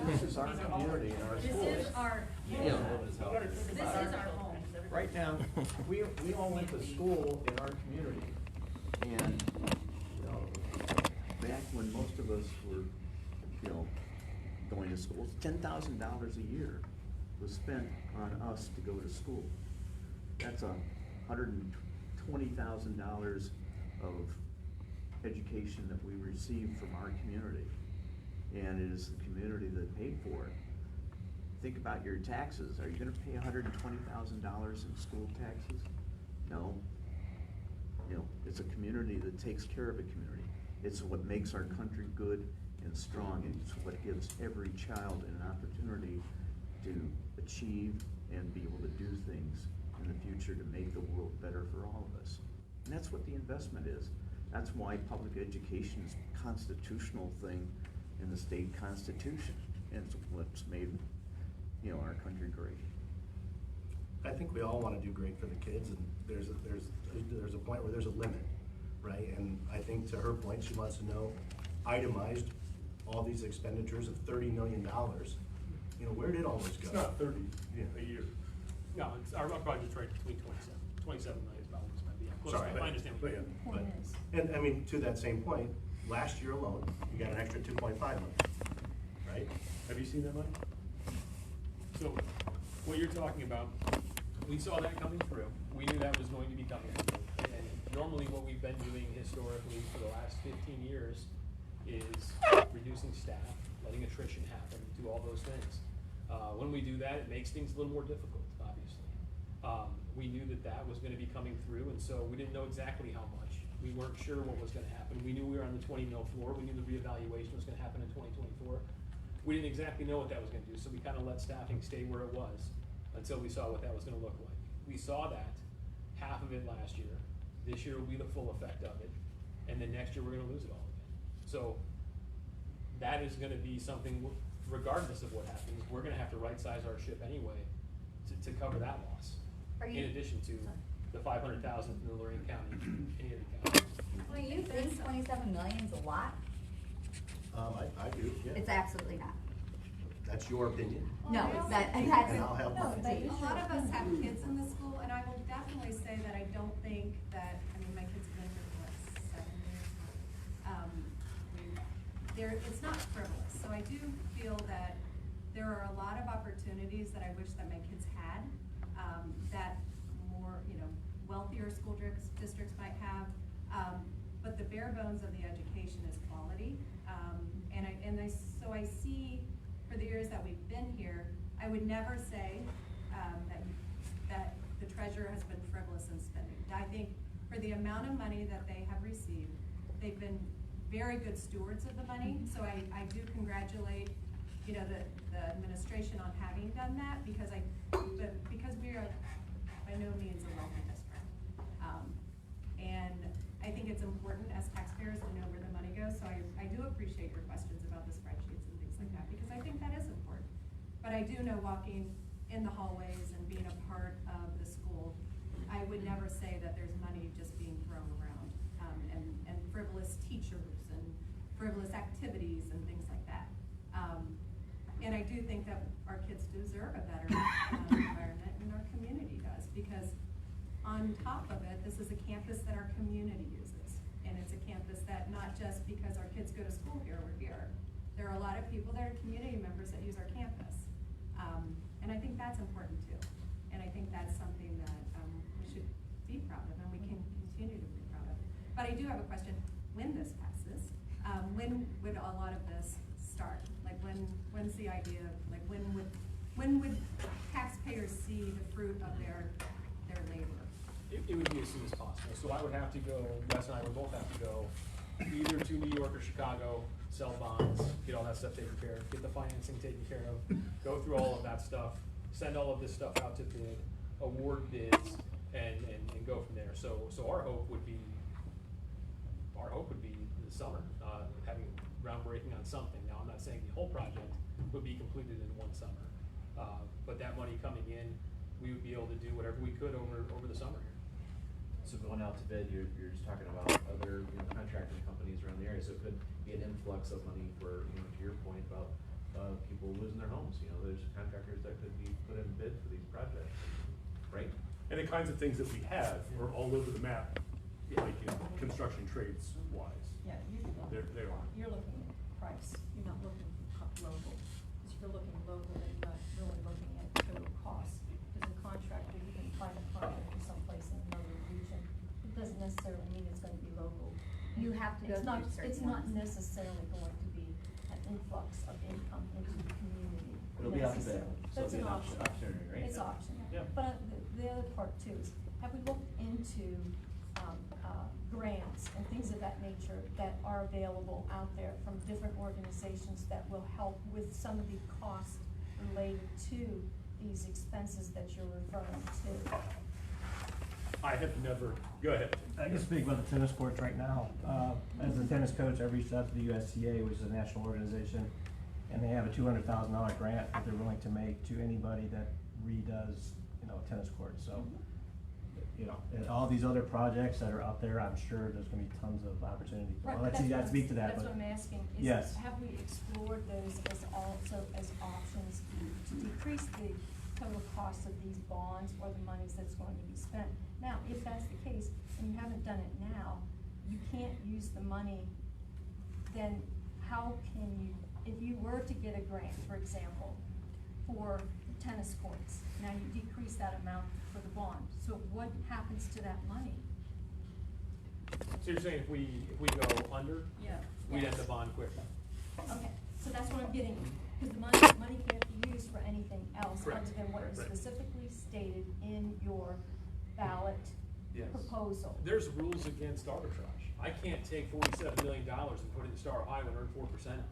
[SPEAKER 4] this is our community and our schools.
[SPEAKER 3] This is our,
[SPEAKER 4] You know,
[SPEAKER 3] this is our home.
[SPEAKER 4] right now, we all went to school in our community, and, you know, back when most of us were, you know, going to school, $10,000 a year was spent on us to go to school. That's $120,000 of education that we received from our community, and it is the community that paid for it. Think about your taxes. Are you gonna pay $120,000 in school taxes? No. You know, it's a community that takes care of a community. It's what makes our country good and strong, and it's what gives every child an opportunity to achieve and be able to do things in the future to make the world better for all of us. And that's what the investment is. That's why public education is a constitutional thing in the state constitution, and it's what's made, you know, our country great.
[SPEAKER 6] I think we all wanna do great for the kids, and there's a point where there's a limit, right? And I think to her point, she wants to know, itemized, all these expenditures of $30 million, you know, where did all this go?
[SPEAKER 9] It's not 30 a year.
[SPEAKER 2] No, it's, our project's right between 27 million is about what's might be. Close
[SPEAKER 6] Sorry,
[SPEAKER 2] enough. I understand what you're saying.
[SPEAKER 3] Point is.
[SPEAKER 6] And I mean, to that same point, last year alone, you got an extra 2.5 million, right?
[SPEAKER 9] Have you seen that money?
[SPEAKER 2] So, what you're talking about, we saw that coming through, we knew that was going to be coming through. And normally what we've been doing historically for the last 15 years is reducing staff, letting attrition happen, do all those things. When we do that, it makes things a little more difficult, obviously. We knew that that was gonna be coming through, and so we didn't know exactly how much. We weren't sure what was gonna happen. We knew we were on the 20 mil floor, we knew the reevaluation was gonna happen in 2024. We didn't exactly know what that was gonna do, so we kinda let staffing stay where it was until we saw what that was gonna look like. We saw that, half of it last year. This year will be the full effect of it, and then next year we're gonna lose it all again. So, that is gonna be something, regardless of what happens, we're gonna have to right-size our ship anyway to cover that loss.
[SPEAKER 12] Are you-
[SPEAKER 2] In addition to the 500,000 from the Lorraine County, any other county.
[SPEAKER 12] Well, you think 27 million is a lot?
[SPEAKER 6] I do, yeah.
[SPEAKER 12] It's absolutely not.
[SPEAKER 6] That's your opinion.
[SPEAKER 12] No, that's.
[SPEAKER 6] And I'll have
[SPEAKER 5] No,
[SPEAKER 6] mine.
[SPEAKER 5] but a lot of us have kids in the school, and I will definitely say that I don't think that, I mean, my kids have been here for what, 7 years? It's not frivolous, so I do feel that there are a lot of opportunities that I wish that my kids had, that more, you know, wealthier school districts might have, but the bare bones of the education is quality. So I see, for the years that we've been here, I would never say, that the treasurer has been frivolous in spending. I think for the amount of money that they have received, they've been very good stewards of the money, so I do congratulate, you know, the administration on having done that, because we are by no means a wealthy district. And I think it's important as taxpayers to know where the money goes, so I do appreciate your questions about the spreadsheets and things like that, because I think that is important. But I do know, walking in the hallways and being a part of the school, I would never say that there's money just being thrown around, and frivolous teachers and frivolous activities and things like that. And I do think that our kids deserve a better environment, and our community does, because on top of it, this is a campus that our community uses. And it's a campus that, not just because our kids go to school here, we're here. There are a lot of people that are community members that use our campus. And I think that's important too. And I think that's something that we should be proud of, and we can continue to be proud of. But I do have a question. When this passes, When would a lot of this start? Like when's the idea, like when would taxpayers see the fruit of their labor?
[SPEAKER 2] It would be as soon as possible. So I would have to go, Wes and I would both have to go either to New York or Chicago, sell bonds, get all that stuff taken care of, get the financing taken care of, go through all of that stuff, send all of this stuff out to bid, award bids, and go from there. So our hope would be the summer, having groundbreaking on something. Now, I'm not saying the whole project would be completed in one summer, but that money coming in, we would be able to do whatever we could over the summer here.
[SPEAKER 11] So going out to bid, you're just talking about other, contracting companies around the area, so it could be an influx of money for, to your point about, people losing their homes, there's contractors that could be put in bid for these projects, right?
[SPEAKER 9] And the kinds of things that we have are all over the map, like in construction trades wise.
[SPEAKER 8] Yeah,
[SPEAKER 9] They are.
[SPEAKER 3] You're looking at price, you're not looking local. Because if you're looking local, then you're not really looking at total cost. As a contractor, you can find a contractor someplace in another region. It doesn't necessarily mean it's gonna be local.
[SPEAKER 12] You have to go
[SPEAKER 3] It's not,
[SPEAKER 12] through certain
[SPEAKER 3] it's not
[SPEAKER 12] ones.
[SPEAKER 3] necessarily going to be an influx of income into the community.
[SPEAKER 14] It'll be out to bid,
[SPEAKER 3] necessarily.
[SPEAKER 14] so
[SPEAKER 3] That's
[SPEAKER 14] it'll be
[SPEAKER 3] an
[SPEAKER 14] an
[SPEAKER 3] option.
[SPEAKER 14] opportunity, right?
[SPEAKER 3] It's option.
[SPEAKER 2] Yeah.
[SPEAKER 3] But the other part too is, have we looked into, grants and things of that nature that are available out there from different organizations that will help with some of the costs related to these expenses that you're referring to?
[SPEAKER 9] I have never, go ahead.
[SPEAKER 14] I can speak about the tennis courts right now. As a tennis coach, I reached out to the USTA, which is a national organization, and they have a $200,000 grant that they're willing to make to anybody that redoes, a tennis court. So, and all these other projects that are out there, I'm sure there's gonna be tons of opportunity.
[SPEAKER 3] Right,
[SPEAKER 14] I'll let
[SPEAKER 3] that's
[SPEAKER 14] you
[SPEAKER 3] what
[SPEAKER 14] guys speak to that,
[SPEAKER 3] That's
[SPEAKER 14] but.
[SPEAKER 3] what I'm asking,
[SPEAKER 14] Yes.
[SPEAKER 3] is have we explored those as also as options to decrease the total cost of these bonds or the monies that's going to be spent? Now, if that's the case, and you haven't done it now, you can't use the money, then how can you, if you were to get a grant, for example, for tennis courts, now you decrease that amount for the bond, so what happens to that money?
[SPEAKER 2] So you're saying if we go under,
[SPEAKER 3] Yeah.
[SPEAKER 2] we'd end
[SPEAKER 3] Yes.
[SPEAKER 2] the bond quicker?
[SPEAKER 3] Okay, so that's what I'm getting, because the money can't be used for anything else other
[SPEAKER 2] Correct.
[SPEAKER 3] than what
[SPEAKER 2] Right,
[SPEAKER 3] is
[SPEAKER 2] right.
[SPEAKER 3] specifically stated in your ballot
[SPEAKER 2] Yes.
[SPEAKER 3] proposal.
[SPEAKER 2] There's rules against arbitrage. I can't take $47 million and put it in Star Ohio and earn 4%.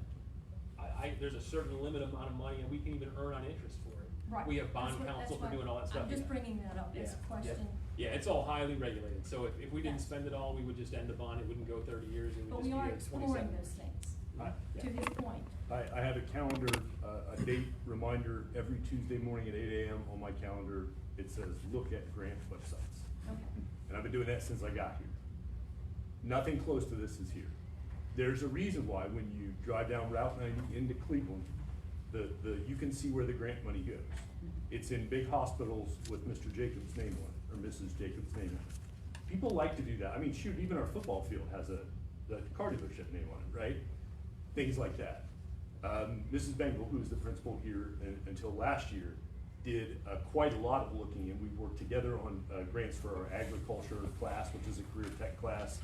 [SPEAKER 2] There's a certain limit amount of money, and we can even earn on interest for it.
[SPEAKER 3] Right.
[SPEAKER 2] We have
[SPEAKER 3] That's
[SPEAKER 2] bond
[SPEAKER 3] what-
[SPEAKER 2] counsel
[SPEAKER 3] that's
[SPEAKER 2] for
[SPEAKER 3] why
[SPEAKER 2] doing all that stuff.
[SPEAKER 3] I'm just
[SPEAKER 2] yeah.
[SPEAKER 3] bringing that up as a question.
[SPEAKER 2] Yeah, it's all highly regulated, so if we didn't
[SPEAKER 3] Yes.
[SPEAKER 2] spend it all, we would just end the bond, it wouldn't go 30 years, it would
[SPEAKER 3] But
[SPEAKER 2] just
[SPEAKER 3] we
[SPEAKER 2] be
[SPEAKER 3] are
[SPEAKER 2] at
[SPEAKER 3] exploring
[SPEAKER 2] 27.
[SPEAKER 3] those things,
[SPEAKER 9] I-
[SPEAKER 3] to his point.
[SPEAKER 9] I have a calendar, a date reminder every Tuesday morning at 8 AM on my calendar. It says, look at grant websites.
[SPEAKER 3] Okay.
[SPEAKER 9] And I've been doing that since I got here. Nothing close to this is here. There's a reason why when you drive down Route 90 into Cleveland, you can see where the grant money goes. It's in big hospitals with Mr. Jacobs' name on it, or Mrs. Jacobs' name on it. People like to do that. I mean, shoot, even our football field has the car dealership name on it, right? Things like that. Mrs. Bengal, who's the principal here until last year, did quite a lot of looking, and we worked together on grants for our agriculture class, which is a career tech class,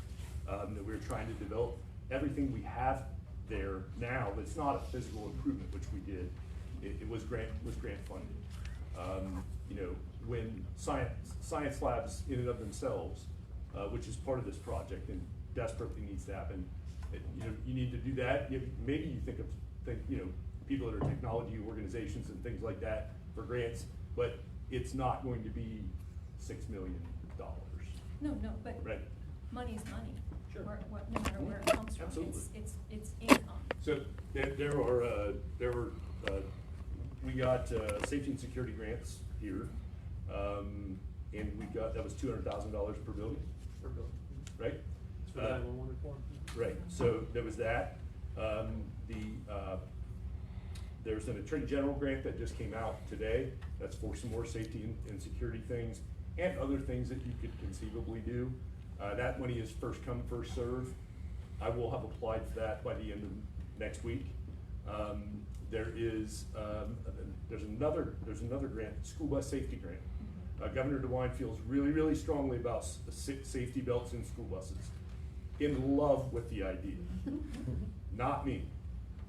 [SPEAKER 9] that we were trying to develop. Everything we have there now, that's not a physical improvement, which we did, it was grant funded. When science labs in and of themselves, which is part of this project and desperately needs to happen, you need to do that. Maybe you think people that are technology organizations and things like that for grants, but it's not going to be $6 million.
[SPEAKER 3] No, but
[SPEAKER 9] Right.
[SPEAKER 3] money is money.
[SPEAKER 2] Sure.
[SPEAKER 3] No matter where it comes from,
[SPEAKER 9] Absolutely.
[SPEAKER 3] it's income.
[SPEAKER 9] So we got safety and security grants here, and that was $200,000 per building, right?
[SPEAKER 2] It's for the 911 reform.
[SPEAKER 9] Right, so there was that. There's an Attorney General grant that just came out today, that's for some more safety and security things, and other things that you could conceivably do. That money is first come, first serve. I will have applied for that by the end of next week. There's another grant, school bus safety grant. Governor DeWine feels really, really strongly about safety belts in school buses.
[SPEAKER 1] in love with the idea. Not me.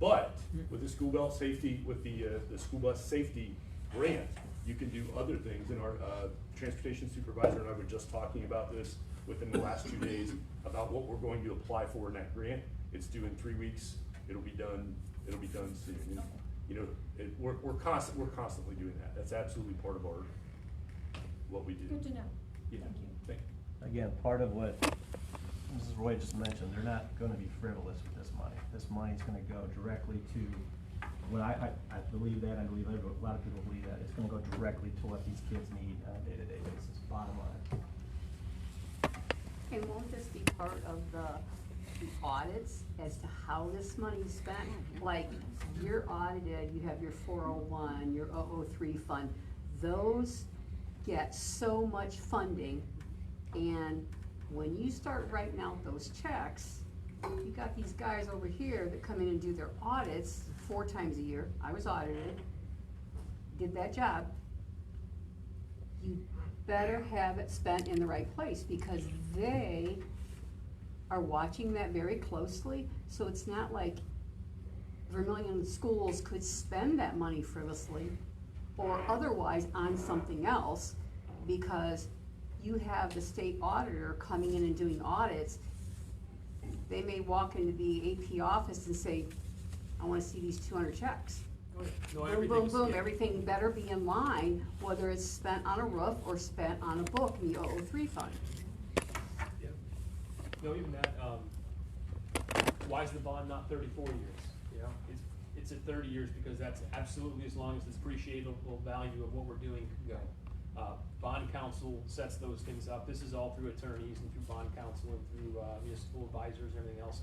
[SPEAKER 1] But with the school bus safety, with the school bus safety grant, you can do other things. And our transportation supervisor and I were just talking about this within the last 2 days about what we're going to apply for in that grant. It's due in 3 weeks. It'll be done soon. You know, we're constantly doing that. That's absolutely part of what we do.
[SPEAKER 3] Good to know.
[SPEAKER 1] Yeah.
[SPEAKER 3] Thank you.
[SPEAKER 14] Again, part of what Mrs. Roy just mentioned, they're not gonna be frivolous with this money. This money's gonna go directly to, what I believe that, I believe a lot of people believe that, it's gonna go directly to what these kids need on a day-to-day basis, bottom line.
[SPEAKER 10] And won't this be part of the audits as to how this money is spent? Like, you're audited, you have your 401, your 003 fund, those get so much funding, and when you start writing out those checks, you got these guys over here that come in and do their audits 4 times a year. I was audited, did that job. You better have it spent in the right place, because they are watching that very closely. So it's not like Vermilion schools could spend that money frivolously or otherwise on something else, because you have the state auditor coming in and doing audits. They may walk into the AP office and say, I wanna see these 200 checks.
[SPEAKER 2] No,
[SPEAKER 10] Boom, boom,
[SPEAKER 2] everything's-
[SPEAKER 10] boom,
[SPEAKER 2] yeah.
[SPEAKER 10] everything better be in line, whether it's spent on a roof or spent on a book in the 003 fund.
[SPEAKER 2] Yeah. No, even that, why is the bond not 34 years? You know, it's at 30 years because that's absolutely as long as the depreciable value of what we're doing can go. Bond counsel sets those things up. This is all through attorneys and through bond counsel and through municipal advisors and everything else.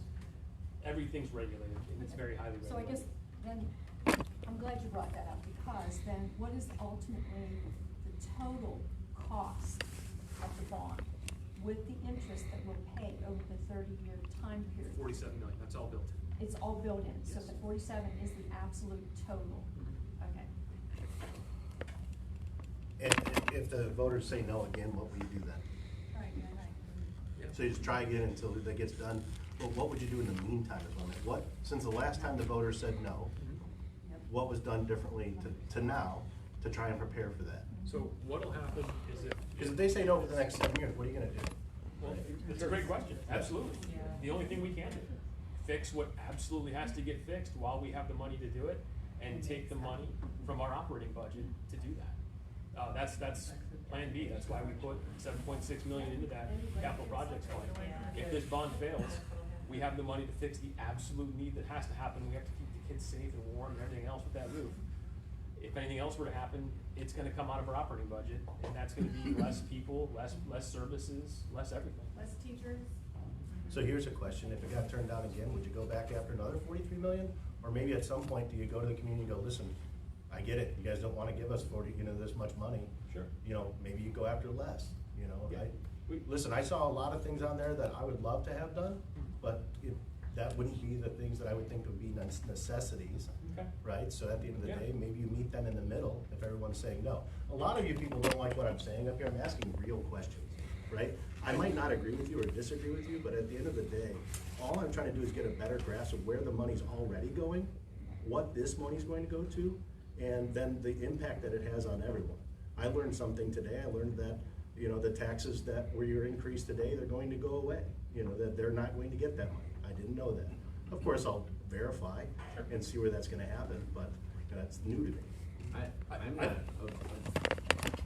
[SPEAKER 2] Everything's regulated, and it's very highly regulated.
[SPEAKER 3] So I guess then, I'm glad you brought that up, because then what is ultimately the total cost of the bond with the interest that we'll pay over the 30-year time period?
[SPEAKER 2] 47 million, that's all built in.
[SPEAKER 3] It's all built in, so
[SPEAKER 2] Yes.
[SPEAKER 3] the 47 is the absolute total. Okay.
[SPEAKER 6] And if the voters say no again, what will you do then?
[SPEAKER 3] Right.
[SPEAKER 2] Yeah.
[SPEAKER 6] So you just try again until that gets done. Well, what would you do in the meantime is what, since the last time the voters said no, what was done differently to now to try and prepare for that?
[SPEAKER 2] So what'll happen is
[SPEAKER 6] Because if they say no for the next 7 years, what are you gonna do?
[SPEAKER 2] well, it's a great question, absolutely. The only thing we can do, fix what absolutely has to get fixed while we have the money to do it, and take the money from our operating budget to do that. That's plan B, that's why we put 7.6 million into that capital projects fund. If this bond fails, we have the money to fix the absolute need that has to happen. We have to keep the kids safe and warm and everything else with that roof. If anything else were to happen, it's gonna come out of our operating budget, and that's gonna be less people, less services, less everything.
[SPEAKER 5] Less teachers?
[SPEAKER 6] So here's a question, if it got turned down again, would you go back after another 43 million? Or maybe at some point, do you go to the community and go, listen, I get it, you guys don't wanna give us this much money.
[SPEAKER 2] Sure.
[SPEAKER 6] Maybe you go after less,
[SPEAKER 2] Yeah.
[SPEAKER 6] Listen, I saw a lot of things on there that I would love to have done, but that wouldn't be the things that I would think would be necessities.
[SPEAKER 2] Okay.
[SPEAKER 6] Right, so at the end of the
[SPEAKER 2] Yeah.
[SPEAKER 6] day, maybe you meet them in the middle if everyone's saying no. A lot of you people don't like what I'm saying up here, I'm asking real questions, right? I might not agree with you or disagree with you, but at the end of the day, all I'm trying to do is get a better grasp of where the money's already going, what this money's going to go to, and then the impact that it has on everyone. I learned something today, I learned that, the taxes that were your increase today, they're going to go away. That they're not going to get that money, I didn't know that. Of course, I'll verify and see where that's gonna happen, but that's new to me.
[SPEAKER 11] I'm not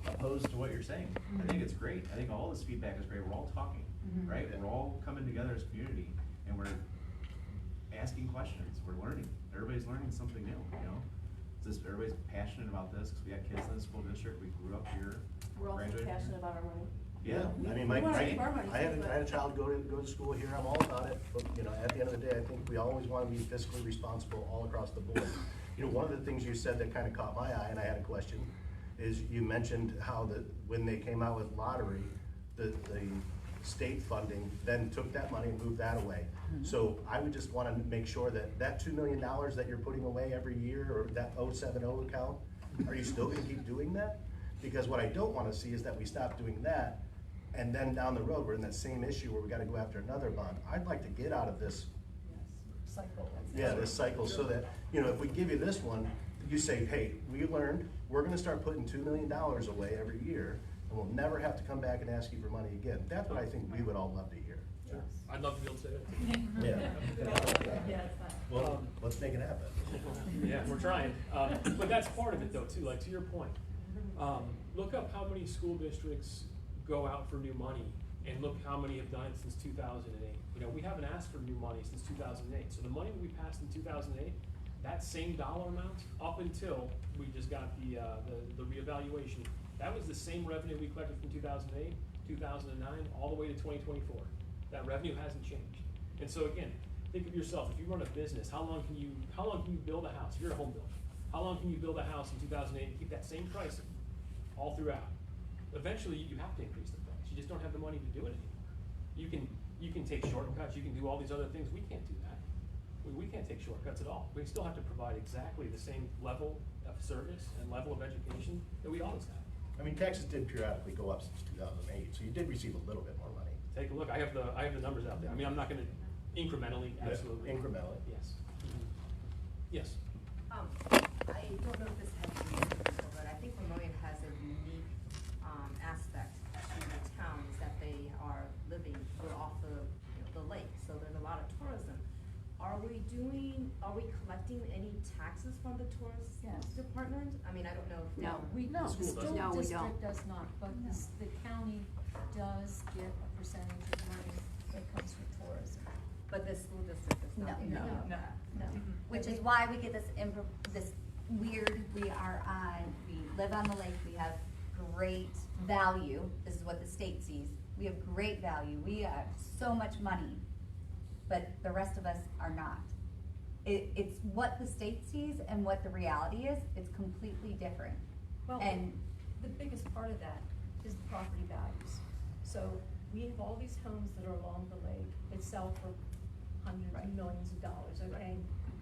[SPEAKER 11] opposed to what you're saying. I think it's great. I think all this feedback is great. We're all talking, right? We're all coming together as a community, and we're asking questions. We're learning. Everybody's learning something new, everybody's passionate about this, because we have kids in the school district. We grew up here.
[SPEAKER 8] We're also
[SPEAKER 11] graduated here.
[SPEAKER 8] passionate about our money.
[SPEAKER 11] Yeah.
[SPEAKER 6] I mean,
[SPEAKER 8] We wanna keep our money
[SPEAKER 6] I had
[SPEAKER 8] too,
[SPEAKER 6] a child go to school here, I'm all about it, but, at the end of the day, I think we always wanna be fiscally responsible all across the board. One of the things you said that kinda caught my eye, and I had a question, is you mentioned how when they came out with lottery, the state funding then took that money and moved that away. So I would just wanna make sure that $2 million that you're putting away every year, or that 070 account, are you still gonna keep doing that? Because what I don't wanna see is that we stop doing that, and then down the road, we're in that same issue where we gotta go after another bond. I'd like to get out of this,
[SPEAKER 3] Cycle.
[SPEAKER 6] this cycle, so that, you know, if we give you this one, you say, hey, we learned, we're gonna start putting $2 million away every year, and we'll never have to come back and ask you for money again. That's what I think we would all love to hear.
[SPEAKER 2] I'd love to be able to say that.
[SPEAKER 6] Yeah. Well, let's make it happen.
[SPEAKER 2] Yeah, we're trying. But that's part of it though, too, like to your point. Look up how many school districts go out for new money and look how many have done it since 2008. You know, we haven't asked for new money since 2008. So the money that we passed in 2008, that same dollar amount up until we just got the reevaluation, that was the same revenue we collected from 2008, 2009, all the way to 2024. That revenue hasn't changed. And so again, think of yourself, if you run a business, how long can you build a house? If you're a home builder, how long can you build a house in 2008 and keep that same pricing all throughout? Eventually, you have to increase the price. You just don't have the money to do it anymore. You can take shortcuts, you can do all these other things. We can't do that. We can't take shortcuts at all. We still have to provide exactly the same level of service and level of education that we always have.
[SPEAKER 6] I mean, taxes did periodically go up since 2008, so you did receive a little bit more money.
[SPEAKER 2] Take a look. I have the numbers out there. I mean, I'm not gonna incrementally, absolutely.
[SPEAKER 6] Incrementally.
[SPEAKER 2] Yes. Yes.
[SPEAKER 7] I don't know if this has to be useful, but I think Vermilion has a unique, aspect to the town, is that they are we're off the lake, so there's a lot of tourism. Are we collecting any taxes from the tourist department? I mean, I don't know if.
[SPEAKER 3] No,
[SPEAKER 2] The
[SPEAKER 3] the
[SPEAKER 2] school doesn't.
[SPEAKER 3] school
[SPEAKER 10] No, we
[SPEAKER 3] district
[SPEAKER 10] don't.
[SPEAKER 3] does not, but the county does get a percentage of money that comes from tourism.
[SPEAKER 7] But the school district does not.
[SPEAKER 16] No.
[SPEAKER 3] No.
[SPEAKER 16] Which is why we get this weird, we live on the lake, we have great value, this is what the state sees, we have great value, we have so much money, but the rest of us are not. It's what the state sees and what the reality is, it's completely different.
[SPEAKER 3] Well,
[SPEAKER 16] And
[SPEAKER 3] the biggest part of that is the property values. So we have all these homes that are along the lake that sell for hundreds of millions of dollars, okay?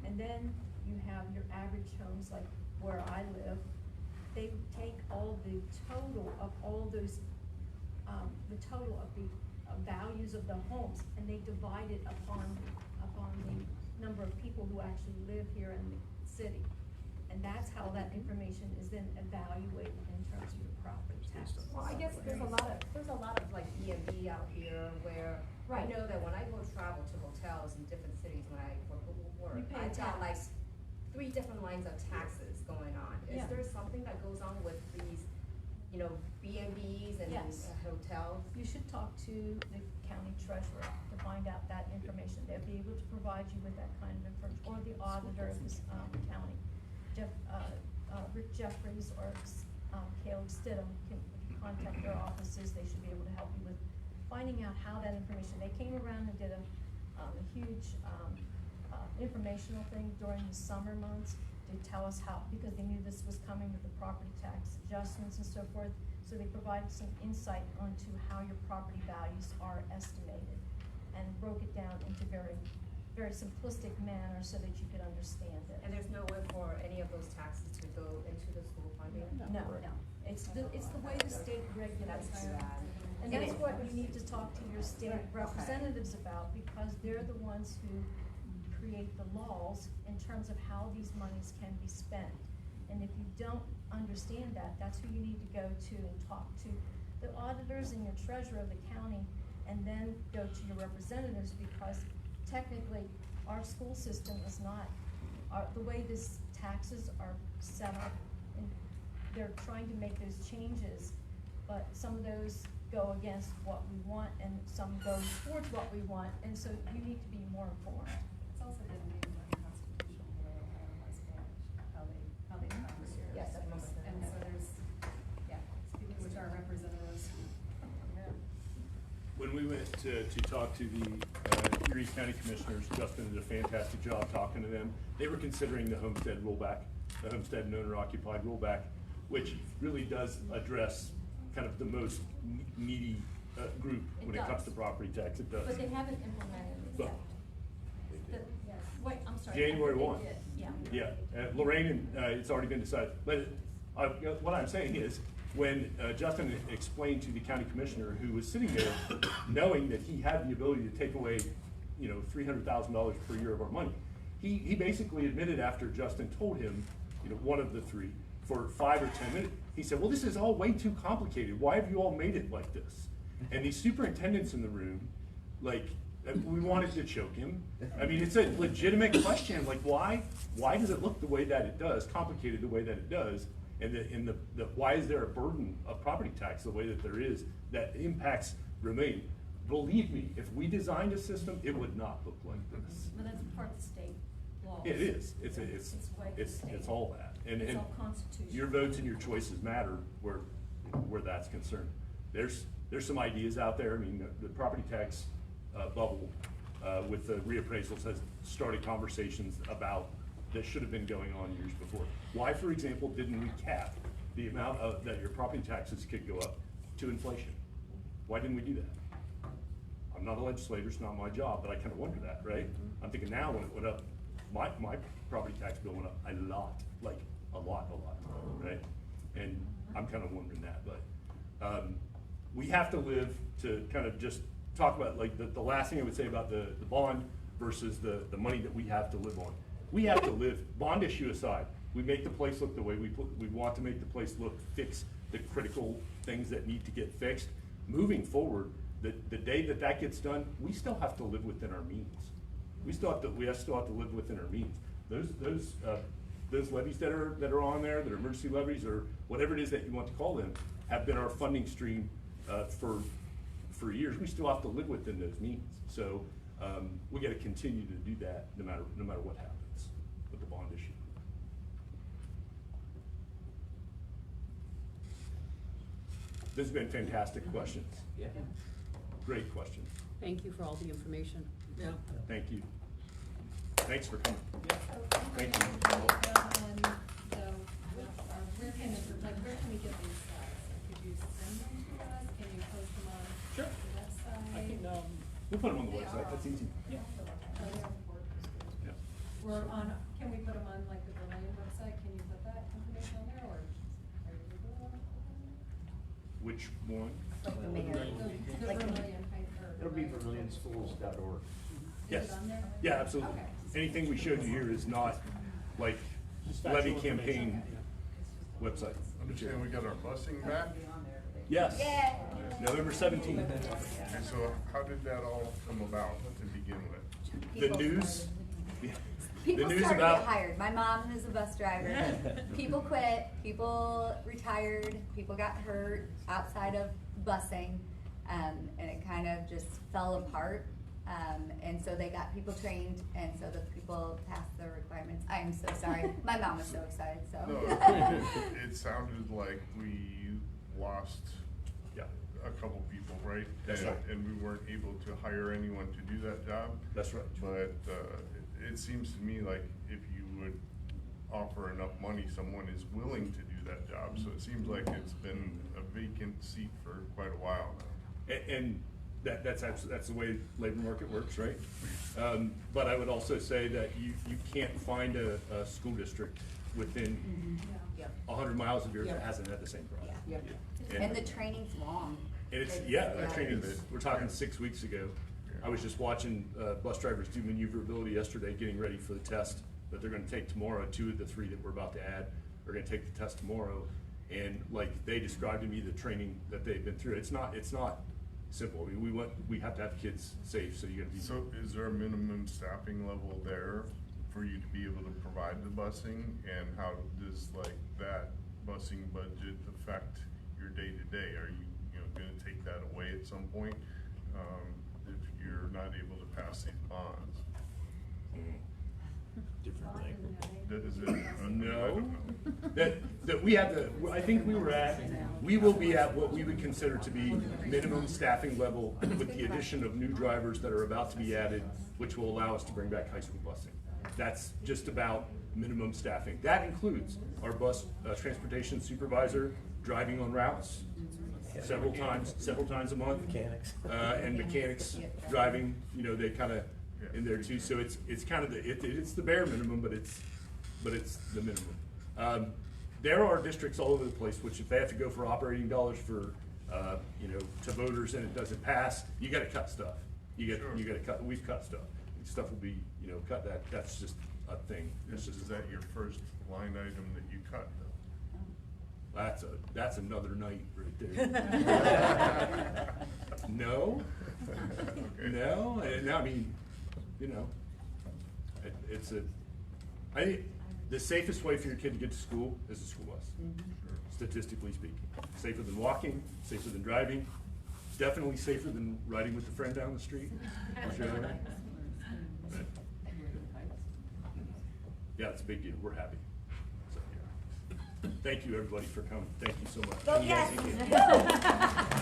[SPEAKER 3] And then you have your average homes like where I live, they take all the total of all those, the total of the values of the homes, and they divide it upon the number of people who actually live here in the city. And that's how that information is then evaluated in terms of your property taxes.
[SPEAKER 7] Well, I guess there's a lot of like EMB out here where I
[SPEAKER 3] Right.
[SPEAKER 7] know that when I go travel to hotels in different cities when I work,
[SPEAKER 3] You pay
[SPEAKER 7] I've got like
[SPEAKER 3] tax.
[SPEAKER 7] 3 different lines of taxes going on. Is
[SPEAKER 3] Yeah.
[SPEAKER 7] there something that goes on with these, B&Bs and
[SPEAKER 3] Yes.
[SPEAKER 7] hotels?
[SPEAKER 3] You should talk to the county treasurer to find out that information. They'll be able to provide you with that kind of information, or the auditor of this, county. Rick Jeffries or, Caleb Stidham can contact their offices. They should be able to help you with finding out how that information, they came around and did a huge, informational thing during the summer months to tell us how, because they knew this was coming with the property tax adjustments and so forth. So they provided some insight onto how your property values are estimated and broke it down into very, very simplistic manner so that you could understand it.
[SPEAKER 7] And there's no way for any of those taxes to go into the school funding?
[SPEAKER 3] No, it's the way the state regulates.
[SPEAKER 7] That's bad.
[SPEAKER 3] And that's what you need to talk to your state representatives about, because they're the ones who create the laws in terms of how these monies can be spent. And if you don't understand that, that's who you need to go to and talk to the auditors and your treasurer of the county, and then go to your representatives, because technically, our school system is not, the way this taxes are set up, and they're trying to make those changes, but some of those go against what we want, and some go towards what we want, and so you need to be more informed.
[SPEAKER 5] It's also been named unconstitutional, how they found here.
[SPEAKER 7] Yes, I remember that.
[SPEAKER 5] And so there's, speaking with our representatives.
[SPEAKER 1] When we went to talk to the Erie County Commissioners, Justin did a fantastic job talking to them. They were considering the homestead rollback, the homestead and owner-occupied rollback, which really does address kind of the most needy group when it comes to property tax. It does.
[SPEAKER 3] But they haven't implemented it
[SPEAKER 1] But-
[SPEAKER 3] yet. Wait, I'm sorry.
[SPEAKER 1] January
[SPEAKER 3] They
[SPEAKER 1] 1.
[SPEAKER 3] did, Yeah.
[SPEAKER 1] Yeah, Lorraine, and it's already been decided. But what I'm saying is, when Justin explained to the county commissioner who was sitting there, knowing that he had the ability to take away, you know, $300,000 per year of our money, he basically admitted after Justin told him, you know, one of the three, for 5 or 10 minutes, he said, well, this is all way too complicated. Why have you all made it like this? And these superintendents in the room, like, we wanted to choke him. I mean, it's a legitimate question, like, why does it look the way that it does, complicated the way that it does? And why is there a burden of property tax the way that there is that impacts Vermilion? Believe me, if we designed a system, it would not look like this.
[SPEAKER 3] But that's part of the state law.
[SPEAKER 1] It is, it's all that.
[SPEAKER 3] It's all constitutional.
[SPEAKER 1] Your votes and your choices matter where that's concerned. There's some ideas out there. I mean, the property tax bubble with the reappraisals has started conversations about that should have been going on years before. Why, for example, didn't we cap the amount that your property taxes could go up to inflation? Why didn't we do that? I'm not a legislator, it's not my job, but I kind of wonder that, right? I'm thinking now when it went up, my property tax bill went up a lot, like a lot, right? And I'm kind of wondering that, but we have to live to kind of just talk about, like, the last thing I would say about the bond versus the money that we have to live on. We have to live, bond issue aside, we make the place look the way we want to make the place look, fix the critical things that need to get fixed. Moving forward, the day that gets done, we still have to live within our means. We still have to live within our means. Those levies that are on there, that are emergency levies or whatever it is that you want to call them, have been our funding stream for years. We still have to live within those means. So we got to continue to do that no matter what happens with the bond issue. This has been fantastic questions.
[SPEAKER 11] Yeah.
[SPEAKER 1] Great questions.
[SPEAKER 10] Thank you for all the information.
[SPEAKER 8] Yeah.
[SPEAKER 1] Thank you. Thanks for coming. Thank you.
[SPEAKER 3] And so, where can we get these slides? Could you send them to us? Can you post them on
[SPEAKER 1] Sure.
[SPEAKER 3] the website?
[SPEAKER 2] I can,
[SPEAKER 1] We'll put them on the website, that's easy.
[SPEAKER 3] Yeah.
[SPEAKER 1] Yeah.
[SPEAKER 3] Or on, can we put them on like the Vermilion website? Can you put that information on there, or are you able to?
[SPEAKER 1] Which one?
[SPEAKER 16] Like the mayor.
[SPEAKER 3] The
[SPEAKER 16] Like-
[SPEAKER 3] Vermilion.
[SPEAKER 4] It'll be vermilionschools.org.
[SPEAKER 1] Yes.
[SPEAKER 3] Is it on there?
[SPEAKER 1] Yeah, absolutely.
[SPEAKER 3] Okay.
[SPEAKER 1] Anything we showed you here is not like
[SPEAKER 2] Just
[SPEAKER 1] levy
[SPEAKER 2] factual
[SPEAKER 1] campaign
[SPEAKER 2] information.
[SPEAKER 1] website.
[SPEAKER 13] Understand we got our busing back?
[SPEAKER 1] Yes.
[SPEAKER 16] Yeah.
[SPEAKER 1] November 17th.
[SPEAKER 13] And so how did that all come about to begin with?
[SPEAKER 1] The news. The
[SPEAKER 16] People
[SPEAKER 1] news
[SPEAKER 16] started to
[SPEAKER 1] about.
[SPEAKER 16] get hired. My mom is a bus driver. People quit, people retired, people got hurt outside of busing, and it kind of just fell apart. And so they got people trained, and so the people passed the requirements. I am so sorry. My mom was so excited, so.
[SPEAKER 13] No, it sounded like we lost
[SPEAKER 1] Yeah.
[SPEAKER 13] a couple people, right?
[SPEAKER 1] That's
[SPEAKER 13] And-
[SPEAKER 1] right.
[SPEAKER 13] And we weren't able to hire anyone to do that job.
[SPEAKER 1] That's right.
[SPEAKER 13] But it seems to me like if you would offer enough money, someone is willing to do that job. So it seems like it's been a vacant seat for quite a while now.
[SPEAKER 1] And that's the way labor market works, right? But I would also say that you can't find a school district within 100 miles of yours that hasn't had the same problem.
[SPEAKER 16] Yeah. And the training's long.
[SPEAKER 1] And it's,
[SPEAKER 16] Like,
[SPEAKER 1] yeah, that training, we're talking 6 weeks ago. I was just watching bus drivers do maneuverability yesterday, getting ready for the test that they're gonna take tomorrow. 2 of the 3 that we're about to add are gonna take the test tomorrow. And like they described to me the training that they've been through, it's not simple. I mean, we have to have kids safe, so you gotta be.
[SPEAKER 13] So is there a minimum staffing level there for you to be able to provide the busing? And how does like that busing budget affect your day-to-day? Are you gonna take that away at some point, if you're not able to pass these bonds?
[SPEAKER 4] Different thing.
[SPEAKER 13] Is it? I
[SPEAKER 1] No,
[SPEAKER 13] don't know.
[SPEAKER 1] that we have to, I think we will be at what we would consider to be minimum staffing level with the addition of new drivers that are about to be added, which will allow us to bring back high school busing. That's just about minimum staffing. That includes our bus transportation supervisor driving on routes several times a month.
[SPEAKER 14] Mechanics.
[SPEAKER 1] And mechanics driving, they kind of in there too. So it's kind of it's the bare minimum, but it's the minimum. there are districts all over the place, which if they have to go for operating dollars for, you know, to voters and it doesn't pass, you gotta cut stuff. You gotta cut, we've cut stuff. Stuff will be, you know, cut, that's just a thing. It's
[SPEAKER 13] Is
[SPEAKER 1] just,
[SPEAKER 13] that your first line item that you cut though?
[SPEAKER 1] that's another night right there. No,
[SPEAKER 13] Okay.
[SPEAKER 1] no, I mean, you know, the safest way for your kid to get to school is a school bus, statistically speaking. Safer than walking, safer than driving, definitely safer than riding with a friend down the street. For sure. But, yeah, it's a big deal, we're happy. So, yeah. Thank you, everybody, for coming, thank you so much.
[SPEAKER 12] Vote
[SPEAKER 1] Can you guys
[SPEAKER 12] yes.
[SPEAKER 1] hear me?